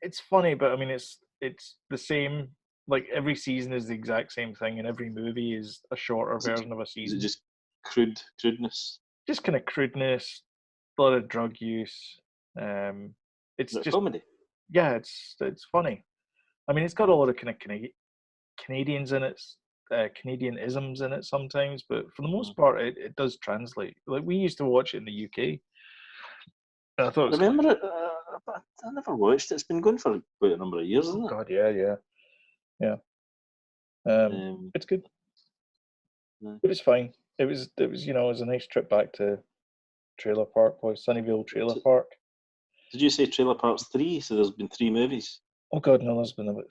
[SPEAKER 1] It's funny, but I mean, it's the same. Like every season is the exact same thing, and every movie is a shorter
[SPEAKER 2] Is it
[SPEAKER 1] version of a
[SPEAKER 2] is it
[SPEAKER 1] season.
[SPEAKER 2] just crudeness?
[SPEAKER 1] Just kind of crudeness, a lot of drug use. Um, it's
[SPEAKER 2] Is it a
[SPEAKER 1] just
[SPEAKER 2] comedy?
[SPEAKER 1] yeah, it's funny. I mean, it's got a lot of kind of Canadians in it, Canadian isms in it sometimes, but for the
[SPEAKER 2] Mm.
[SPEAKER 1] most part, it does translate. Like we used to watch it in the UK, and I thought it
[SPEAKER 2] I
[SPEAKER 1] was kind of
[SPEAKER 2] remember it, but I never watched it. It's been going for quite a number of years,
[SPEAKER 1] oh
[SPEAKER 2] isn't it?
[SPEAKER 1] god, yeah, yeah, yeah.
[SPEAKER 2] Um,
[SPEAKER 1] It's good.
[SPEAKER 2] no.
[SPEAKER 1] It was fine. It was it was a nice trip back to Trailer Park, Boys, Sunnyvale Trailer
[SPEAKER 2] So,
[SPEAKER 1] Park.
[SPEAKER 2] did you say Trailer Parks 3? So there's been 3 movies.
[SPEAKER 1] Oh god, no, there's been about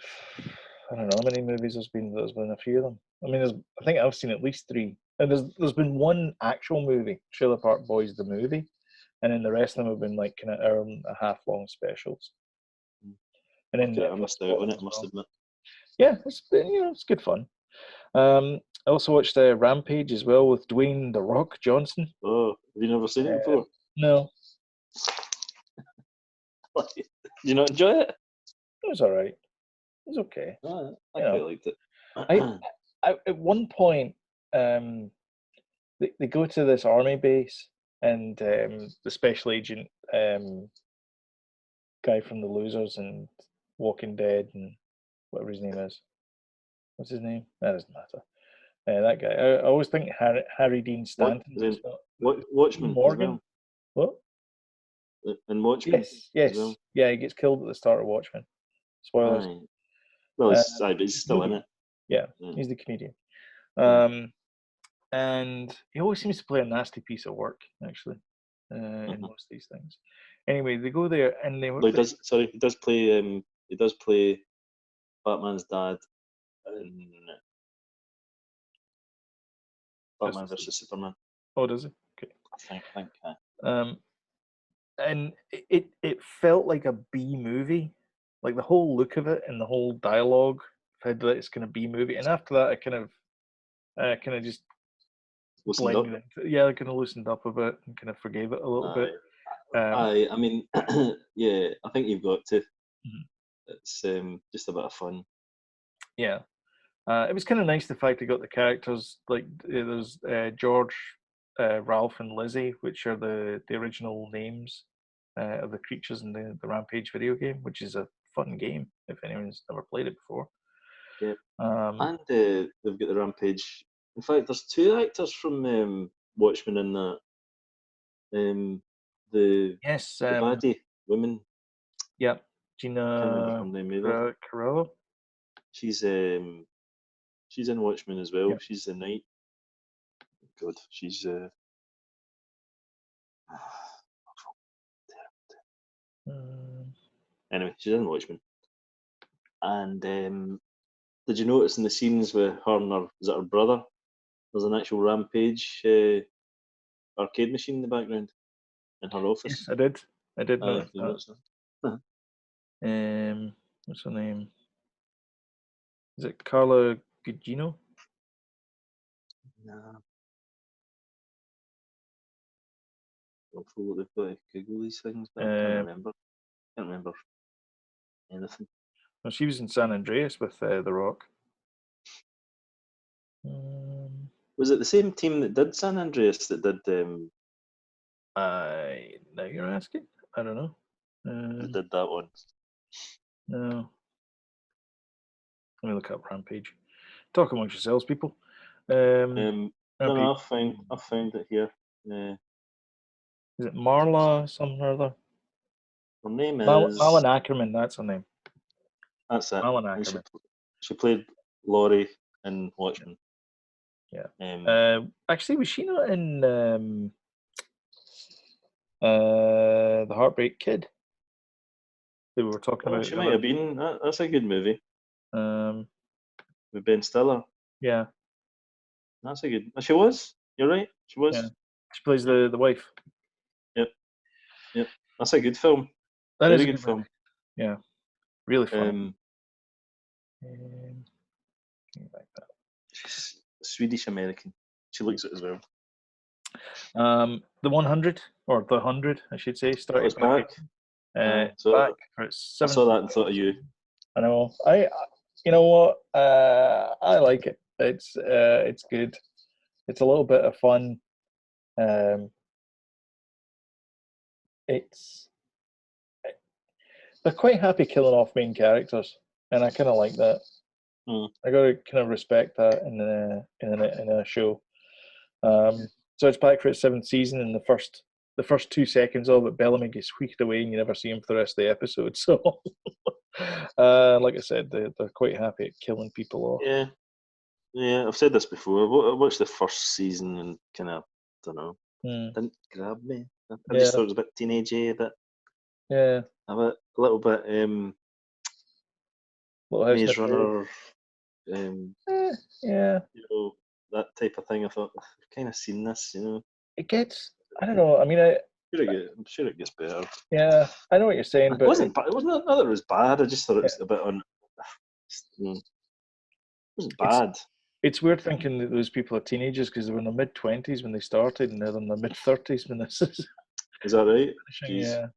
[SPEAKER 1] I don't know how many movies there's been. There's been a few of them. I mean, I think I've seen at least three, and there's been one actual movie, Trailer Park Boys the movie, and then the rest of them have been like kind of hour and a half long specials,
[SPEAKER 2] Mm.
[SPEAKER 1] and then
[SPEAKER 2] Okay, I
[SPEAKER 1] Netflix
[SPEAKER 2] missed out
[SPEAKER 1] got
[SPEAKER 2] on
[SPEAKER 1] them
[SPEAKER 2] it, I
[SPEAKER 1] as
[SPEAKER 2] must
[SPEAKER 1] well.
[SPEAKER 2] admit.
[SPEAKER 1] Yeah, it's been, it's good fun. I also watched Rampage as well with Dwayne the Rock Johnson.
[SPEAKER 2] Oh, have you never seen it
[SPEAKER 1] Um,
[SPEAKER 2] before?
[SPEAKER 1] no,
[SPEAKER 2] Did you not enjoy it?
[SPEAKER 1] It was all right. It was okay.
[SPEAKER 2] I quite liked it.
[SPEAKER 1] I at one point, they go to this army base, and the special agent guy from The Losers and Walking Dead and whatever his name is. What's his name? That doesn't matter. That guy. I always think Harry Dean Stanton.
[SPEAKER 2] Watchmen as
[SPEAKER 1] Morgan.
[SPEAKER 2] well.
[SPEAKER 1] What?
[SPEAKER 2] And Watchmen.
[SPEAKER 1] Yes.
[SPEAKER 2] As well.
[SPEAKER 1] Yeah, he gets killed at the start of Watchmen. Spoilers.
[SPEAKER 2] Aye. Well, but he's still in it.
[SPEAKER 1] Yeah, he's the comedian. And he always seems to play a nasty piece of work, actually, in most of these things. Anyway, they go there and they.
[SPEAKER 2] Well, he does play. He does play Batman's dad in Batman vs Superman.
[SPEAKER 1] Oh, does he? Okay.
[SPEAKER 2] I think.
[SPEAKER 1] And it felt like a B movie, like the whole look of it and the whole dialogue felt that it's going to be movie. And after that, I kind of just blended into, yeah, I kind of loosened up a bit and kind of forgave it a little bit.
[SPEAKER 2] I mean, yeah, I think you've got to. It's just a bit of fun.
[SPEAKER 1] Yeah, it was kind of nice the fact they got the characters like there's George, Ralph, and Lizzie, which are the original names of the creatures in the Rampage video game, which is a fun game if anyone's ever played it before.
[SPEAKER 2] Yeah, and they've got the Rampage. In fact, there's two actors from Watchmen in that. The baddie woman.
[SPEAKER 1] Yeah, Gina.
[SPEAKER 2] Can't remember her name either.
[SPEAKER 1] Carrillo.
[SPEAKER 2] She's in Watchmen as well.
[SPEAKER 1] Yeah.
[SPEAKER 2] She's the Knight. God, she's anyway, she's in Watchmen. And did you notice in the scenes with her and her brother, there's an actual Rampage arcade machine in the background in her office?
[SPEAKER 1] Yes, I did notice that.
[SPEAKER 2] That.
[SPEAKER 1] What's her name? Is it Carla Gugino?
[SPEAKER 2] No. I'll fool they've got to Google these things, but I can't remember anything.
[SPEAKER 1] Well, she was in San Andreas with The Rock.
[SPEAKER 2] Was it the same team that did San Andreas that did?
[SPEAKER 1] Now you're asking. I don't know.
[SPEAKER 2] That did that one.
[SPEAKER 1] No. Let me look up Rampage. Talk amongst yourselves, people.
[SPEAKER 2] No, I found it here.
[SPEAKER 1] Is it Marla something or other?
[SPEAKER 2] Her name is
[SPEAKER 1] Malin Ackerman. That's her name.
[SPEAKER 2] That's it.
[SPEAKER 1] Malin Ackerman.
[SPEAKER 2] She played Laurie in Watchmen.
[SPEAKER 1] Yeah. Actually, was she not in The Heartbreak Kid? That we were talking about.
[SPEAKER 2] She might have been. That's a good movie. With Ben Stiller.
[SPEAKER 1] Yeah.
[SPEAKER 2] That's a good. She was. You're right. She was.
[SPEAKER 1] Yeah. She plays the wife.
[SPEAKER 2] Yep. That's a good film.
[SPEAKER 1] That is a good film. Movie. Yeah. Really fun.
[SPEAKER 2] Like that. She's Swedish American. She looks it as well.
[SPEAKER 1] The 100 or the 100, I should say, started
[SPEAKER 2] back.
[SPEAKER 1] Back for its 7th.
[SPEAKER 2] I saw that and thought of you.
[SPEAKER 1] I know. You know what? I like it. It's good. It's a little bit of fun. They're quite happy killing off main characters, and I kind of like that. I got to kind of respect that in a show. So it's back for its 7th season, and the first 2 seconds of it, Bellamy gets squeaked away, and you never see him for the rest of the episode. So, like I said, they're quite happy at killing people off.
[SPEAKER 2] Yeah. I've said this before. I watched the first season and kind of don't know, didn't grab me. I just thought it was a bit teenagey, a bit.
[SPEAKER 1] Yeah.
[SPEAKER 2] A little bit Maze Runner.
[SPEAKER 1] Yeah.
[SPEAKER 2] You know, that type of thing. I thought I've kind of seen this. You know.
[SPEAKER 1] It gets. I don't know. I mean,
[SPEAKER 2] I'm sure it gets better.
[SPEAKER 1] Yeah, I know what you're saying, but
[SPEAKER 2] it wasn't that it was bad. I just thought it was a bit on. It wasn't bad.
[SPEAKER 1] It's weird thinking that those people are teenagers because they were in their mid-20s when they started, and they're in their mid-30s when this is.
[SPEAKER 2] Is that right?
[SPEAKER 1] Yeah.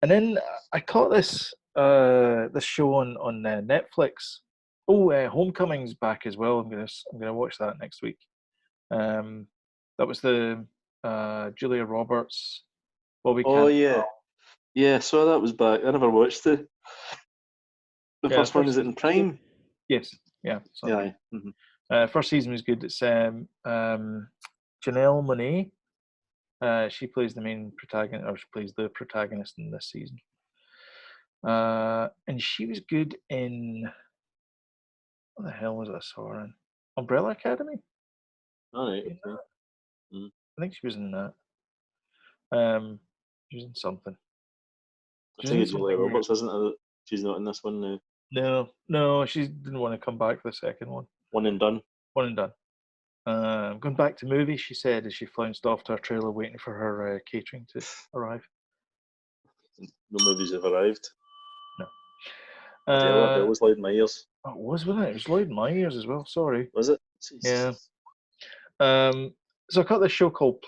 [SPEAKER 1] And then I caught this show on Netflix. Oh, Homecoming's back as well. I'm gonna watch that next week. That was the Julia Roberts, Bobby
[SPEAKER 2] Oh
[SPEAKER 1] Cannavale.
[SPEAKER 2] yeah. So that was back. I never watched the
[SPEAKER 1] Yeah,
[SPEAKER 2] first one.
[SPEAKER 1] first
[SPEAKER 2] Is it in
[SPEAKER 1] season was good.
[SPEAKER 2] Prime?
[SPEAKER 1] Yes, yeah, it's on
[SPEAKER 2] Yeah.
[SPEAKER 1] there. First season was good. It's Janelle Monáe. She plays the main protagonist, or she plays the protagonist in this season. And she was good in what the hell was I saw her in? Umbrella Academy.
[SPEAKER 2] All right.
[SPEAKER 1] You know
[SPEAKER 2] Okay.
[SPEAKER 1] that?
[SPEAKER 2] Mm.
[SPEAKER 1] I think she was in that. She was in something.
[SPEAKER 2] I
[SPEAKER 1] She was
[SPEAKER 2] think
[SPEAKER 1] in
[SPEAKER 2] it's Julia
[SPEAKER 1] something great.
[SPEAKER 2] Roberts, isn't it? She's not in this one now.
[SPEAKER 1] No, she didn't want to come back for the second one.
[SPEAKER 2] One and done.
[SPEAKER 1] One and done. Going back to movies, she said as she flounced off to her trailer waiting for her catering to arrive.
[SPEAKER 2] No movies have arrived.
[SPEAKER 1] No.
[SPEAKER 2] Adele was loud in my ears.
[SPEAKER 1] Oh, it was, wasn't it? It was loud in my ears as well. Sorry.
[SPEAKER 2] Was it?
[SPEAKER 1] Yeah.
[SPEAKER 2] Jesus.
[SPEAKER 1] So I got this show called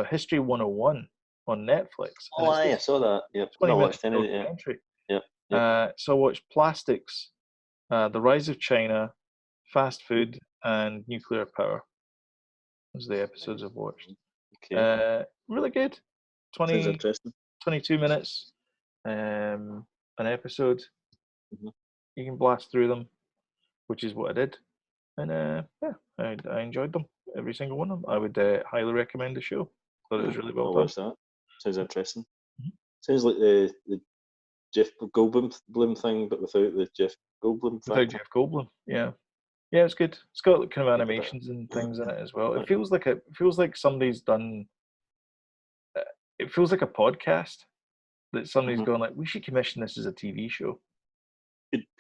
[SPEAKER 1] History 101 on Netflix, and
[SPEAKER 2] Oh,
[SPEAKER 1] it's
[SPEAKER 2] aye, I
[SPEAKER 1] this
[SPEAKER 2] saw that. Yep.
[SPEAKER 1] 20
[SPEAKER 2] Not
[SPEAKER 1] minute
[SPEAKER 2] watched any of it yet.
[SPEAKER 1] documentary.
[SPEAKER 2] Yep.
[SPEAKER 1] So I watched Plastics, The Rise of China, Fast Food, and Nuclear Power. Those are the episodes I've watched.
[SPEAKER 2] Okay.
[SPEAKER 1] Really good.
[SPEAKER 2] Sounds
[SPEAKER 1] 20,
[SPEAKER 2] interesting.
[SPEAKER 1] 22 minutes an episode.
[SPEAKER 2] Mhm.
[SPEAKER 1] You can blast through them, which is what I did. And yeah, I enjoyed them, every single one of them. I would highly recommend the show. Thought it was really well
[SPEAKER 2] I'll
[SPEAKER 1] done.
[SPEAKER 2] watch that. Sounds interesting.
[SPEAKER 1] Mhm.
[SPEAKER 2] Sounds like the Jeff Goldblum thing, but without the Jeff Goldblum
[SPEAKER 1] Without
[SPEAKER 2] factor.
[SPEAKER 1] Jeff Goldblum, yeah. Yeah, it's good. It's got kind of
[SPEAKER 2] Think of
[SPEAKER 1] animations and things in it as well.
[SPEAKER 2] it.
[SPEAKER 1] It feels like somebody's done. It feels like a podcast that somebody's
[SPEAKER 2] Mhm.
[SPEAKER 1] gone like, we should commission this as a TV show.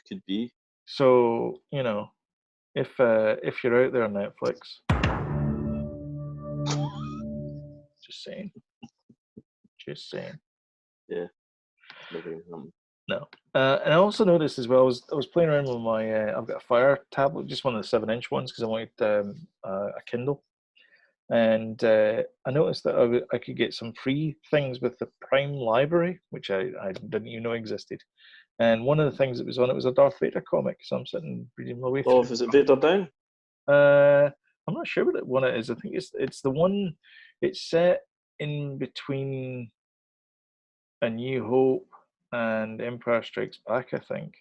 [SPEAKER 2] Could be.
[SPEAKER 1] So if you're out there on Netflix, just saying, just saying.
[SPEAKER 2] Yeah. Maybe.
[SPEAKER 1] No. And I also noticed as well, I was playing around with I've got a Fire tablet, just one of the 7-inch ones, because I wanted a Kindle. And I noticed that I could get some free things with the Prime Library, which I didn't even know existed. And one of the things that was on it was a Darth Vader comic, so I'm sitting reading my way
[SPEAKER 2] Oh,
[SPEAKER 1] through.
[SPEAKER 2] is it Vader Down?
[SPEAKER 1] I'm not sure what one it is. I think it's the one. It's set in between A New Hope and Empire Strikes Back, I think.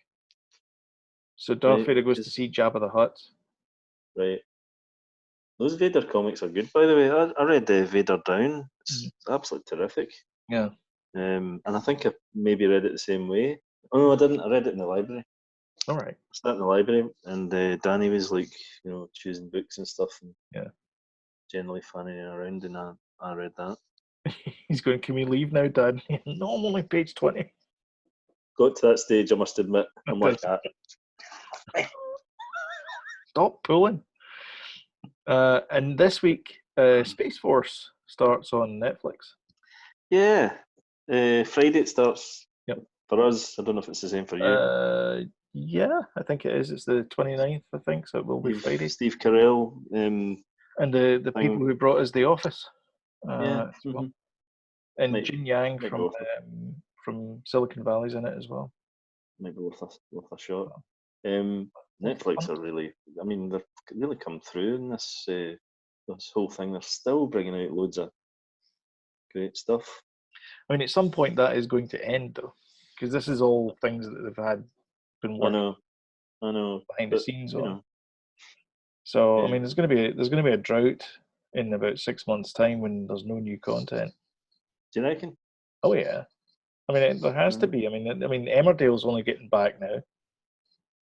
[SPEAKER 1] So Darth
[SPEAKER 2] Right.
[SPEAKER 1] Vader goes to see Jabba the Hutt.
[SPEAKER 2] Right. Those Vader comics are good, by the way. I read Vader Down. It's absolutely terrific.
[SPEAKER 1] Yeah.
[SPEAKER 2] And I think I maybe read it the same way. Oh no, I didn't. I read it in the library.
[SPEAKER 1] All right.
[SPEAKER 2] I started in the library, and Danny was like, choosing books and stuff, and
[SPEAKER 1] Yeah.
[SPEAKER 2] generally fanning around, and I read that.
[SPEAKER 1] He's going, can we leave now, Dad? No, I'm only page 20.
[SPEAKER 2] Got to that stage, I must admit, I'm like that.
[SPEAKER 1] Stop pulling. And this week, Space Force starts on Netflix.
[SPEAKER 2] Yeah. Friday it starts
[SPEAKER 1] Yep.
[SPEAKER 2] for us. I don't know if it's the same for you.
[SPEAKER 1] Yeah, I think it is. It's the 29th, I think, so it will be Friday.
[SPEAKER 2] Steve Carell.
[SPEAKER 1] And the people who brought us The Office.
[SPEAKER 2] Yeah.
[SPEAKER 1] As well. And Jin Yang
[SPEAKER 2] might
[SPEAKER 1] from Silicon Valley's in it as well.
[SPEAKER 2] Might be worth a shot. Netflix are really, I mean, they've really come through in this whole thing. They're still bringing out loads of great stuff.
[SPEAKER 1] I mean, at some point that is going to end, though, because this is all things that they've been working
[SPEAKER 2] I know,
[SPEAKER 1] behind the scenes on.
[SPEAKER 2] So
[SPEAKER 1] I mean, there's going to be a drought in about 6 months' time when there's no new content.
[SPEAKER 2] Do you reckon?
[SPEAKER 1] Oh yeah, I mean there has to be. I mean Emmerdale's only getting back now.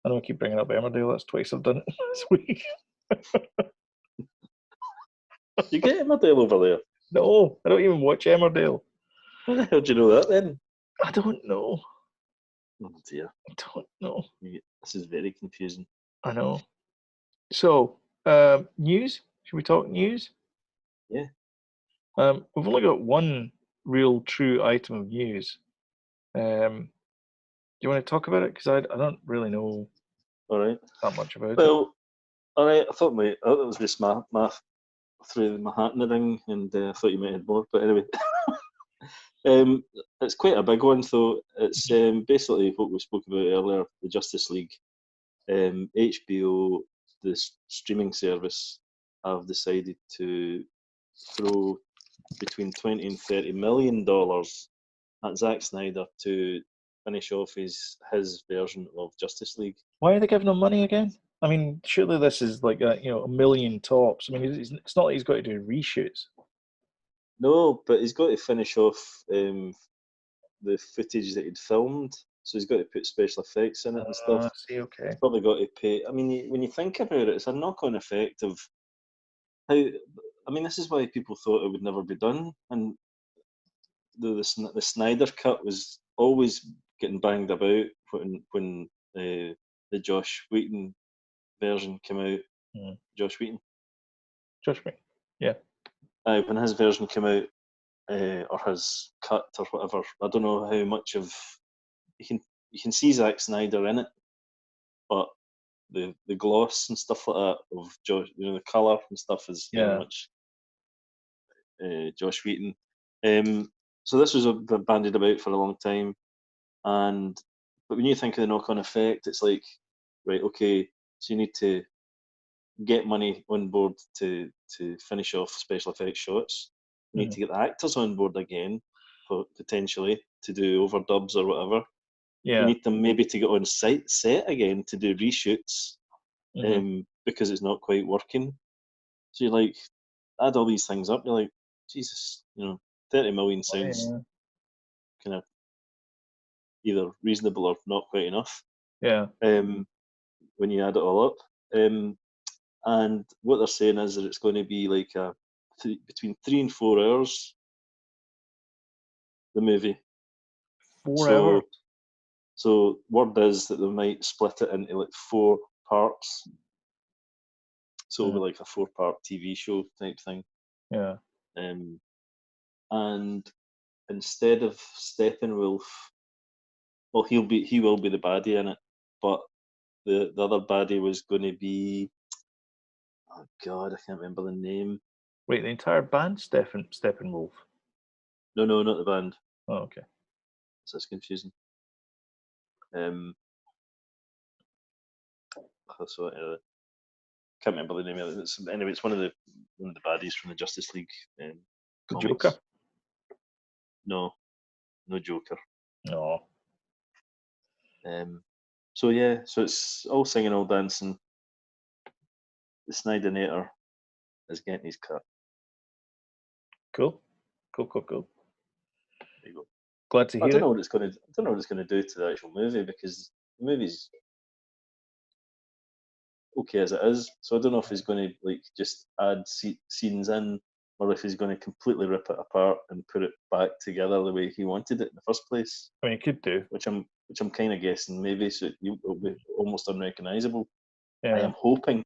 [SPEAKER 1] I know I keep bringing up Emmerdale. That's twice I've done it this week.
[SPEAKER 2] You get Emmerdale over there?
[SPEAKER 1] No, I don't even watch Emmerdale.
[SPEAKER 2] How the hell do you know that then?
[SPEAKER 1] I don't know.
[SPEAKER 2] Oh dear.
[SPEAKER 1] I don't know.
[SPEAKER 2] This is very confusing.
[SPEAKER 1] I know. So, news? Should we talk news?
[SPEAKER 2] Yeah.
[SPEAKER 1] We've only got one real true item of news. Do you want to talk about it? Because I don't really know that much about it.
[SPEAKER 2] Well, all right. I thought it was just math through my hat in the ring, and I thought you might have more. But anyway, It's quite a big one, though. It's basically what we spoke about earlier, the Justice League. HBO, the streaming service, have decided to throw between 20 and $30 million at Zack Snyder to finish off his version of Justice League.
[SPEAKER 1] Why are they giving him money again? I mean, surely this is like a million tops. I mean, it's not like he's got to do reshoots.
[SPEAKER 2] No, but he's got to finish off the footage that he'd filmed, so he's got to put special effects in it and stuff.
[SPEAKER 1] See, okay.
[SPEAKER 2] He's probably got to pay. I mean, when you think about it, it's a knock-on effect of how. I mean, this is why people thought it would never be done, and the Snyder cut was always getting banged about when the Josh Whedon version came out. Josh Whedon.
[SPEAKER 1] Josh Whedon. Yeah.
[SPEAKER 2] When his version came out, or his cut or whatever, I don't know how much of you can see Zack Snyder in it, but the gloss and stuff like that of Josh, the color and stuff is very much Josh Whedon. So this was bandied about for a long time, but when you think of the knock-on effect, it's like, right, okay, so you need to get money on board to finish off special effects shots. You need to get the actors on board again, potentially to do overdubs or whatever.
[SPEAKER 1] Yeah.
[SPEAKER 2] You need them maybe to get on set again to do reshoots, because it's not quite working. So you like add all these things up. You're like, Jesus, 30 million sounds kind of either reasonable or not quite enough.
[SPEAKER 1] Yeah.
[SPEAKER 2] When you add it all up, and what they're saying is that it's going to be like between 3 and 4 hours. The movie.
[SPEAKER 1] 4 hours.
[SPEAKER 2] So word is that they might split it into like 4 parts. So it'll be like a 4-part TV show type thing.
[SPEAKER 1] Yeah.
[SPEAKER 2] And instead of Steppenwolf, well, he will be the baddie in it, but the other baddie was going to be, oh God, I can't remember the name.
[SPEAKER 1] Wait, the entire band, Steppenwolf?
[SPEAKER 2] No, not the band.
[SPEAKER 1] Oh, okay.
[SPEAKER 2] So it's confusing. So can't remember the name of it. Anyway, it's one of the baddies from the Justice League comics.
[SPEAKER 1] Joker?
[SPEAKER 2] No Joker.
[SPEAKER 1] No.
[SPEAKER 2] So yeah, so it's all singing, all dancing. The Snydernator is getting his cut.
[SPEAKER 1] Cool.
[SPEAKER 2] There you go.
[SPEAKER 1] Glad to hear
[SPEAKER 2] I don't know what it's going to do to the actual movie, because the movie's okay as it is. So I don't know if he's going to like just add scenes in, or if he's going to completely rip it apart and put it back together the way he wanted it in the first place.
[SPEAKER 1] I mean, he could do.
[SPEAKER 2] Which I'm kind of guessing maybe, so it'll be almost unrecognisable.
[SPEAKER 1] Yeah.
[SPEAKER 2] I'm hoping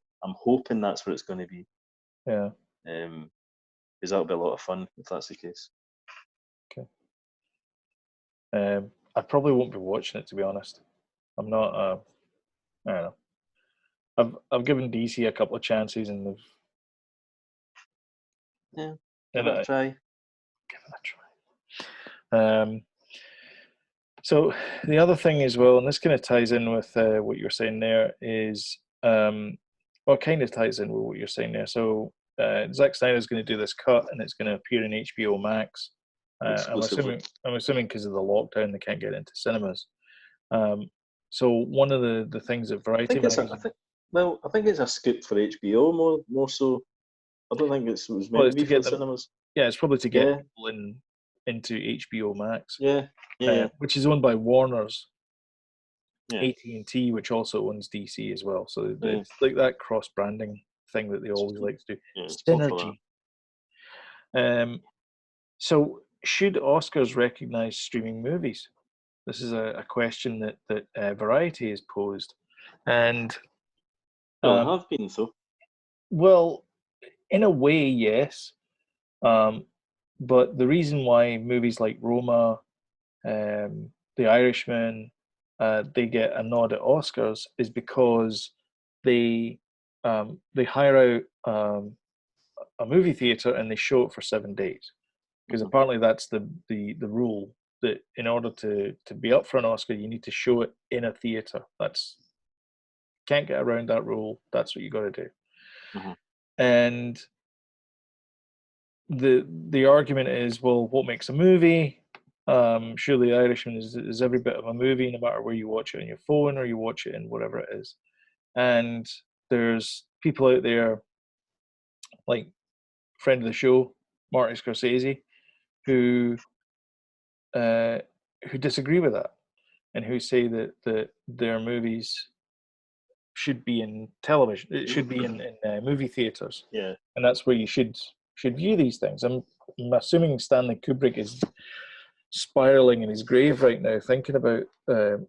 [SPEAKER 2] that's what it's going to be.
[SPEAKER 1] Yeah.
[SPEAKER 2] Because that'll be a lot of fun if that's the case.
[SPEAKER 1] Okay. I probably won't be watching it, to be honest. I'm not. I don't know. I've given DC a couple of chances and they've.
[SPEAKER 2] Yeah. Give it a try.
[SPEAKER 1] So the other thing as well, and this kind of ties in with what you were saying there, is well, kind of ties in with what you're saying there. So Zack Snyder is going to do this cut, and it's going to appear in HBO Max. I'm assuming because of the lockdown, they can't get into cinemas. So one of the things that Variety magazine.
[SPEAKER 2] I think it's a scoop for HBO more so. I don't think it was meant to be for the cinemas.
[SPEAKER 1] Yeah, it's probably to get people into HBO Max.
[SPEAKER 2] Yeah.
[SPEAKER 1] Which is owned by Warner's.
[SPEAKER 2] Yeah.
[SPEAKER 1] AT&T, which also owns DC as well. So it's like that cross-branding thing that they always like to do.
[SPEAKER 2] Yeah,
[SPEAKER 1] synergy. So should Oscars recognize streaming movies? This is a question that Variety has posed. And
[SPEAKER 2] have been so.
[SPEAKER 1] Well, in a way, yes. But the reason why movies like Roma, The Irishman, they get a nod at Oscars is because they hire out a movie theater and they show it for 7 days. because apparently that's the rule, that in order to be up for an Oscar, you need to show it in a theater. That's can't get around that rule. That's what you got to do.
[SPEAKER 2] Mm-hmm.
[SPEAKER 1] And the argument is, well, what makes a movie? Surely The Irishman is every bit of a movie, no matter where you watch it on your phone or you watch it in whatever it is. And there's people out there, like friend of the show, Martin Scorsese, who uh, who disagree with that, and who say that their movies should be in television. It should be in movie theaters,
[SPEAKER 2] Yeah.
[SPEAKER 1] and that's where you should view these things. I'm assuming Stanley Kubrick is spiraling in his grave right now, thinking about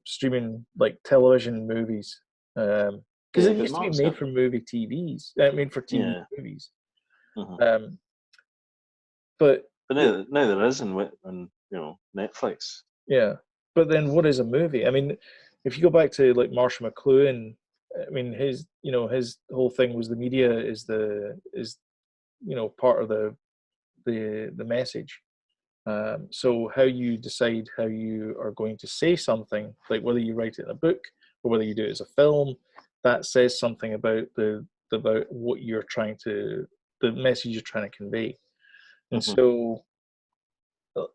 [SPEAKER 1] streaming like television movies, because
[SPEAKER 2] Yeah,
[SPEAKER 1] it
[SPEAKER 2] but
[SPEAKER 1] used to be
[SPEAKER 2] Mark's
[SPEAKER 1] made
[SPEAKER 2] got
[SPEAKER 1] for movie TVs, made for TV
[SPEAKER 2] yeah.
[SPEAKER 1] movies.
[SPEAKER 2] Mm-hmm.
[SPEAKER 1] But
[SPEAKER 2] But now there is in Netflix.
[SPEAKER 1] yeah, but then what is a movie? I mean, if you go back to like Marshall McLuhan, I mean his whole thing was the media is part of the message. So how you decide how you are going to say something, like whether you write it in a book or whether you do it as a film, that says something about about what you're trying to, the message you're trying to convey. And
[SPEAKER 2] Mm-hmm.
[SPEAKER 1] so,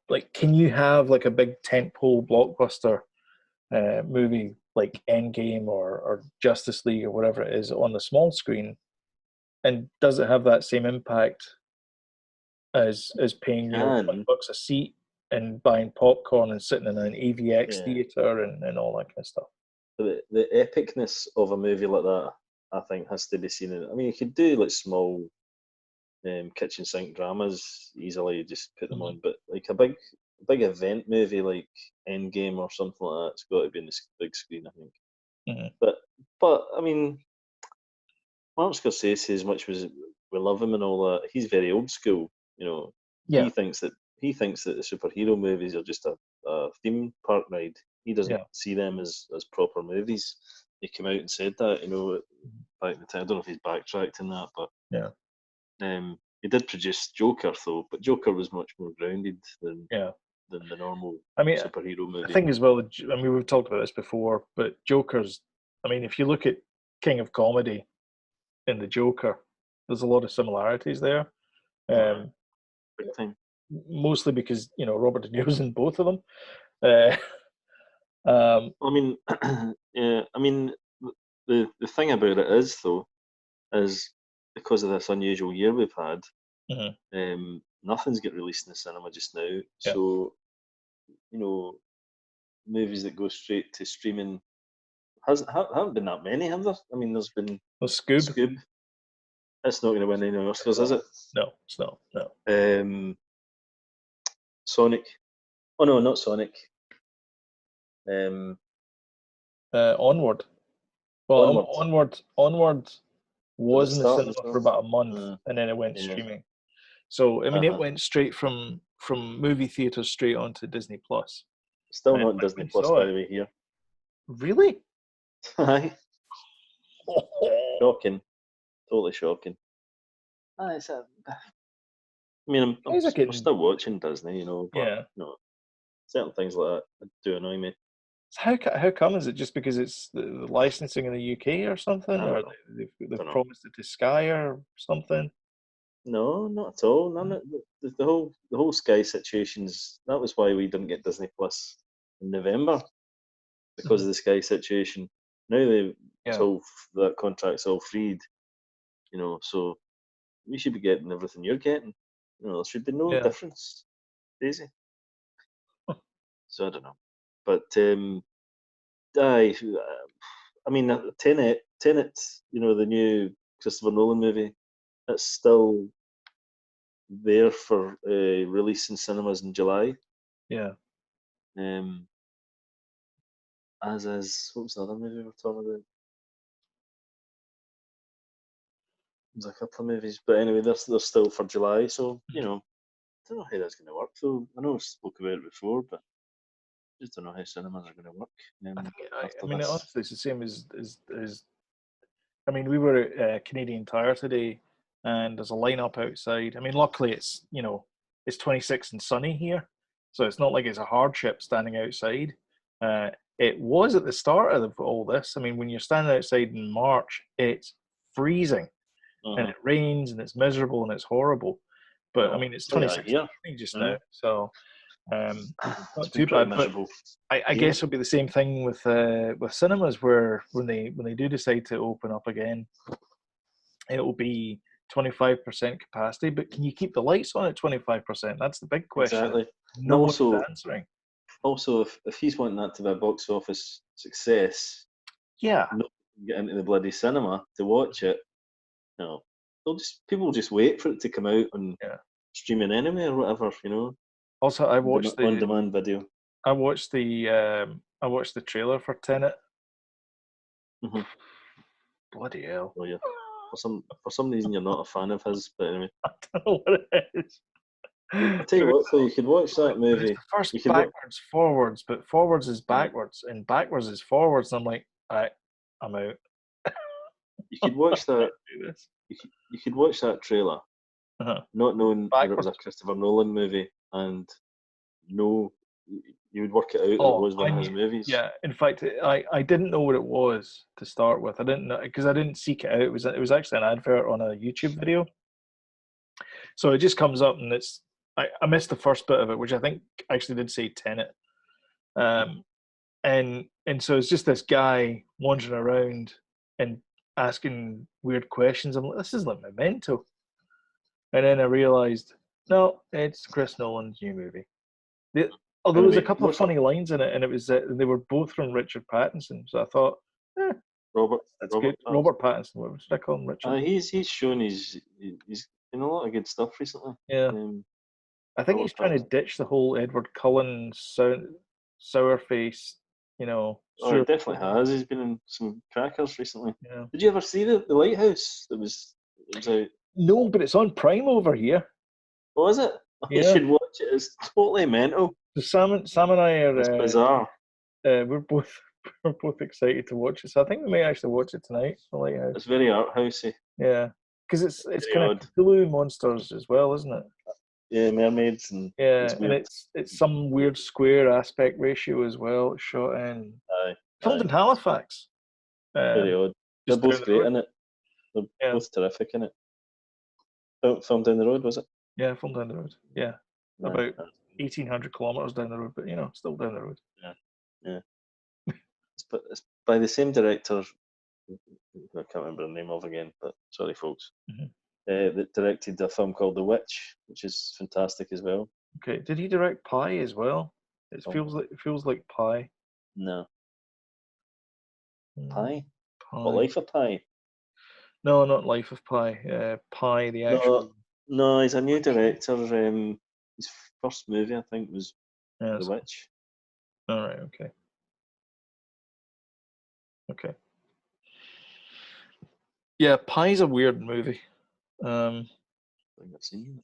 [SPEAKER 1] like, can you have like a big tentpole blockbuster movie like Endgame or Justice League or whatever it is on the small screen, and does it have that same impact as paying
[SPEAKER 2] Can
[SPEAKER 1] $20 a seat and buying popcorn and sitting in an AVX
[SPEAKER 2] yeah.
[SPEAKER 1] theater and all that kind of stuff?
[SPEAKER 2] The epicness of a movie like that, I think, has to be seen in. I mean, you could do like small kitchen sink dramas easily, just put them on, but like a big event movie like Endgame or something like that, it's got to be in this big screen, I think.
[SPEAKER 1] Mm-hmm.
[SPEAKER 2] But I mean, Martin Scorsese, as much as we love him and all that, he's very old school. You know,
[SPEAKER 1] Yeah,
[SPEAKER 2] he thinks that the superhero movies are just a theme park ride. He doesn't
[SPEAKER 1] yeah,
[SPEAKER 2] see them as proper movies. He came out and said that, back in the time. I don't know if he's backtracked in that, but
[SPEAKER 1] yeah,
[SPEAKER 2] he did produce Joker though. But Joker was much more grounded
[SPEAKER 1] yeah.
[SPEAKER 2] than the normal
[SPEAKER 1] I mean,
[SPEAKER 2] superhero
[SPEAKER 1] the
[SPEAKER 2] movie.
[SPEAKER 1] thing as well, I mean, we've talked about this before, but Joker's, I mean, if you look at King of Comedy and the Joker, there's a lot of similarities there. Um,
[SPEAKER 2] Big time.
[SPEAKER 1] Mostly because Robert De Niro's in both of them. Uh,
[SPEAKER 2] I mean, yeah. I mean, the thing about it is though, is because of this unusual year we've had,
[SPEAKER 1] mhm,
[SPEAKER 2] nothing's get released in the cinema just now.
[SPEAKER 1] yeah,
[SPEAKER 2] So you know, movies that go straight to streaming haven't been that many, have there? I mean, there's been
[SPEAKER 1] well, Scoob.
[SPEAKER 2] Scoob. It's not going to win any Oscars, is it?
[SPEAKER 1] No, it's not. No.
[SPEAKER 2] Sonic. Oh no, not Sonic. Um,
[SPEAKER 1] Onward. Well,
[SPEAKER 2] Onward.
[SPEAKER 1] Onward
[SPEAKER 2] Was it
[SPEAKER 1] was in the
[SPEAKER 2] starting as
[SPEAKER 1] cinema for
[SPEAKER 2] well?
[SPEAKER 1] about a month,
[SPEAKER 2] Uh,
[SPEAKER 1] and then it went
[SPEAKER 2] yeah.
[SPEAKER 1] streaming. So I mean, it
[SPEAKER 2] Uh-huh.
[SPEAKER 1] went straight from movie theaters straight onto Disney Plus.
[SPEAKER 2] Still
[SPEAKER 1] And
[SPEAKER 2] not on
[SPEAKER 1] when
[SPEAKER 2] Disney
[SPEAKER 1] we
[SPEAKER 2] Plus,
[SPEAKER 1] saw
[SPEAKER 2] by
[SPEAKER 1] it,
[SPEAKER 2] the way. Here,
[SPEAKER 1] really,
[SPEAKER 2] aye, shocking, totally shocking. Aye, I mean,
[SPEAKER 1] guys are
[SPEAKER 2] we're
[SPEAKER 1] getting
[SPEAKER 2] still watching Disney, but
[SPEAKER 1] yeah.
[SPEAKER 2] certain things like that do annoy me.
[SPEAKER 1] So how come is it just because it's the licensing in the UK or something,
[SPEAKER 2] I don't
[SPEAKER 1] or
[SPEAKER 2] know.
[SPEAKER 1] they've
[SPEAKER 2] Don't know.
[SPEAKER 1] promised it to Sky or something?
[SPEAKER 2] No, not at all. None of the whole Sky situations. That was why we didn't get Disney Plus in November, because
[SPEAKER 1] Mhm.
[SPEAKER 2] of the Sky situation. Now it's
[SPEAKER 1] Yeah,
[SPEAKER 2] all that contract's all freed, so we should be getting everything you're getting. There should be no
[SPEAKER 1] yeah,
[SPEAKER 2] difference. Daisy. So I don't know, but I, I mean, Tenet, the new Christopher Nolan movie, it's still there for release in cinemas in July.
[SPEAKER 1] yeah.
[SPEAKER 2] Um, as is, what was the other movie we were talking about? There's a couple of movies, but anyway, they're still for July. So I don't know how that's going to work. So I know I spoke about it before, but I just don't know how cinemas are going to work
[SPEAKER 1] I think I
[SPEAKER 2] after
[SPEAKER 1] mean
[SPEAKER 2] this.
[SPEAKER 1] honestly, it's the same as I mean, we were at Canadian Tire today, and there's a lineup outside. I mean, luckily it's it's 26 and sunny here, so it's not like it's a hardship standing outside. It was at the start of all this. I mean, when you're standing outside in March, it's freezing and it rains and it's miserable and it's horrible. But I mean, it's 26 just now, so not too bad. But I guess it'll be the same thing with cinemas, where when they do decide to open up again, it will be 25% capacity. But can you keep the lights on at 25%? That's the big question.
[SPEAKER 2] Exactly.
[SPEAKER 1] No one's answering.
[SPEAKER 2] Also, if he's wanting that to be a box office success,
[SPEAKER 1] yeah,
[SPEAKER 2] no one can get into the bloody cinema to watch it. People will just wait for it to come out on streaming anyway or whatever.
[SPEAKER 1] Also, I watched the
[SPEAKER 2] on-demand video.
[SPEAKER 1] I watched the trailer for Tenet.
[SPEAKER 2] Mm-hmm.
[SPEAKER 1] Bloody hell!
[SPEAKER 2] Oh yeah. For some reason you're not a fan of his, but anyway.
[SPEAKER 1] I don't know what it is.
[SPEAKER 2] I'll tell you what, so you could watch that movie.
[SPEAKER 1] It's first backwards, forwards, but forwards is backwards, and backwards is forwards. And I'm like, I'm out.
[SPEAKER 2] You could watch that. You could watch that trailer, not knowing that it was a Christopher Nolan movie, and you would work it out that it was one of his movies.
[SPEAKER 1] Yeah, in fact, I didn't know what it was to start with. I didn't know, because I didn't seek it out. It was actually an advert on a YouTube video. So it just comes up, and I missed the first bit of it, which I think actually did say Tenet. And so it's just this guy wandering around and asking weird questions. I'm like, this is like Memento. And then I realized, no, it's Chris Nolan's new movie. Although there was a couple of funny lines in it, and it was they were both from Richard Pattinson. So I thought, that's good. Robert Pattinson. What should I call him? Richard.
[SPEAKER 2] He's shown he's in a lot of good stuff recently.
[SPEAKER 1] Yeah. I think he's trying to ditch the whole Edward Cullen sour face.
[SPEAKER 2] He definitely has. He's been in some crackers recently.
[SPEAKER 1] Yeah.
[SPEAKER 2] Did you ever see the Lighthouse that was out?
[SPEAKER 1] No, but it's on Prime over here.
[SPEAKER 2] Oh, is it?
[SPEAKER 1] Yeah.
[SPEAKER 2] You should watch it. It's totally mental.
[SPEAKER 1] Sam and I are.
[SPEAKER 2] It's bizarre.
[SPEAKER 1] We're both excited to watch it. So I think we may actually watch it tonight. The Lighthouse.
[SPEAKER 2] It's very art housey.
[SPEAKER 1] Yeah, because it's kind of Cthulhu monsters as well, isn't it?
[SPEAKER 2] Yeah, mermaids and
[SPEAKER 1] it's some weird square aspect ratio as well. It's shot in filmed in Halifax.
[SPEAKER 2] Very odd. They're both great in it. They're both terrific in it. Filmed down the road, was it?
[SPEAKER 1] Yeah, filmed down the road. Yeah, about 1,800 kilometers down the road, but still down the road.
[SPEAKER 2] Yeah. It's by the same director. I can't remember the name of again, but sorry, folks.
[SPEAKER 1] Mm-hmm.
[SPEAKER 2] That directed a film called The Witch, which is fantastic as well.
[SPEAKER 1] Okay, did he direct Pi as well? It feels like Pi.
[SPEAKER 2] No. Pi? What, Life of Pi?
[SPEAKER 1] No, not Life of Pi. Pi, the actual.
[SPEAKER 2] No, he's a new director. His first movie, I think, was The Witch.
[SPEAKER 1] All right. Okay. Yeah, Pi's a weird movie.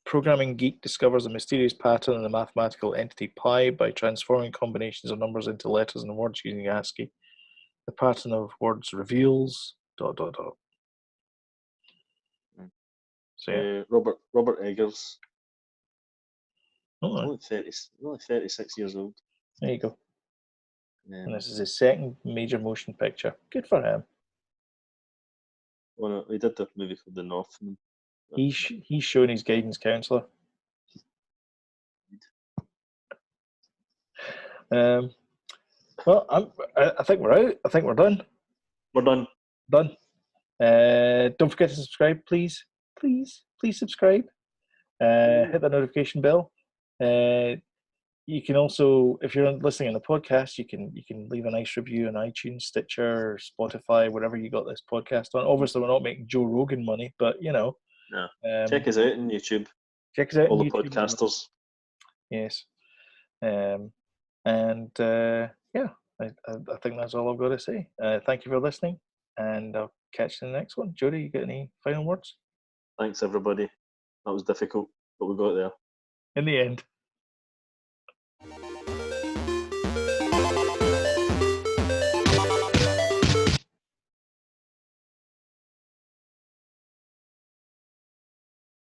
[SPEAKER 1] Programming geek discovers a mysterious pattern in the mathematical entity pi by transforming combinations of numbers into letters and words using ASCII. The pattern of words reveals ... So yeah.
[SPEAKER 2] Robert Eggers.
[SPEAKER 1] Oh,
[SPEAKER 2] only 36 years old.
[SPEAKER 1] There you go. And this is his second major motion picture. Good for him.
[SPEAKER 2] Well, he did the movie called The Northman.
[SPEAKER 1] He's shown his guidance counsellor. Well, I think we're out. I think we're done.
[SPEAKER 2] We're done.
[SPEAKER 1] Done. Don't forget to subscribe, please. Please subscribe. Hit the notification bell. You can also, if you're listening on the podcast, you can leave a nice review on iTunes, Stitcher, Spotify, wherever you got this podcast on. Obviously, we're not making Joe Rogan money, but
[SPEAKER 2] No. Check us out on YouTube.
[SPEAKER 1] Check us out
[SPEAKER 2] all
[SPEAKER 1] on
[SPEAKER 2] the
[SPEAKER 1] YouTube.
[SPEAKER 2] Podcasters.
[SPEAKER 1] Yes. I think that's all I've got to say. Thank you for listening, and I'll catch you in the next one. Jody, you got any final words?
[SPEAKER 2] Thanks, everybody. That was difficult, but we got there.
[SPEAKER 1] In the end.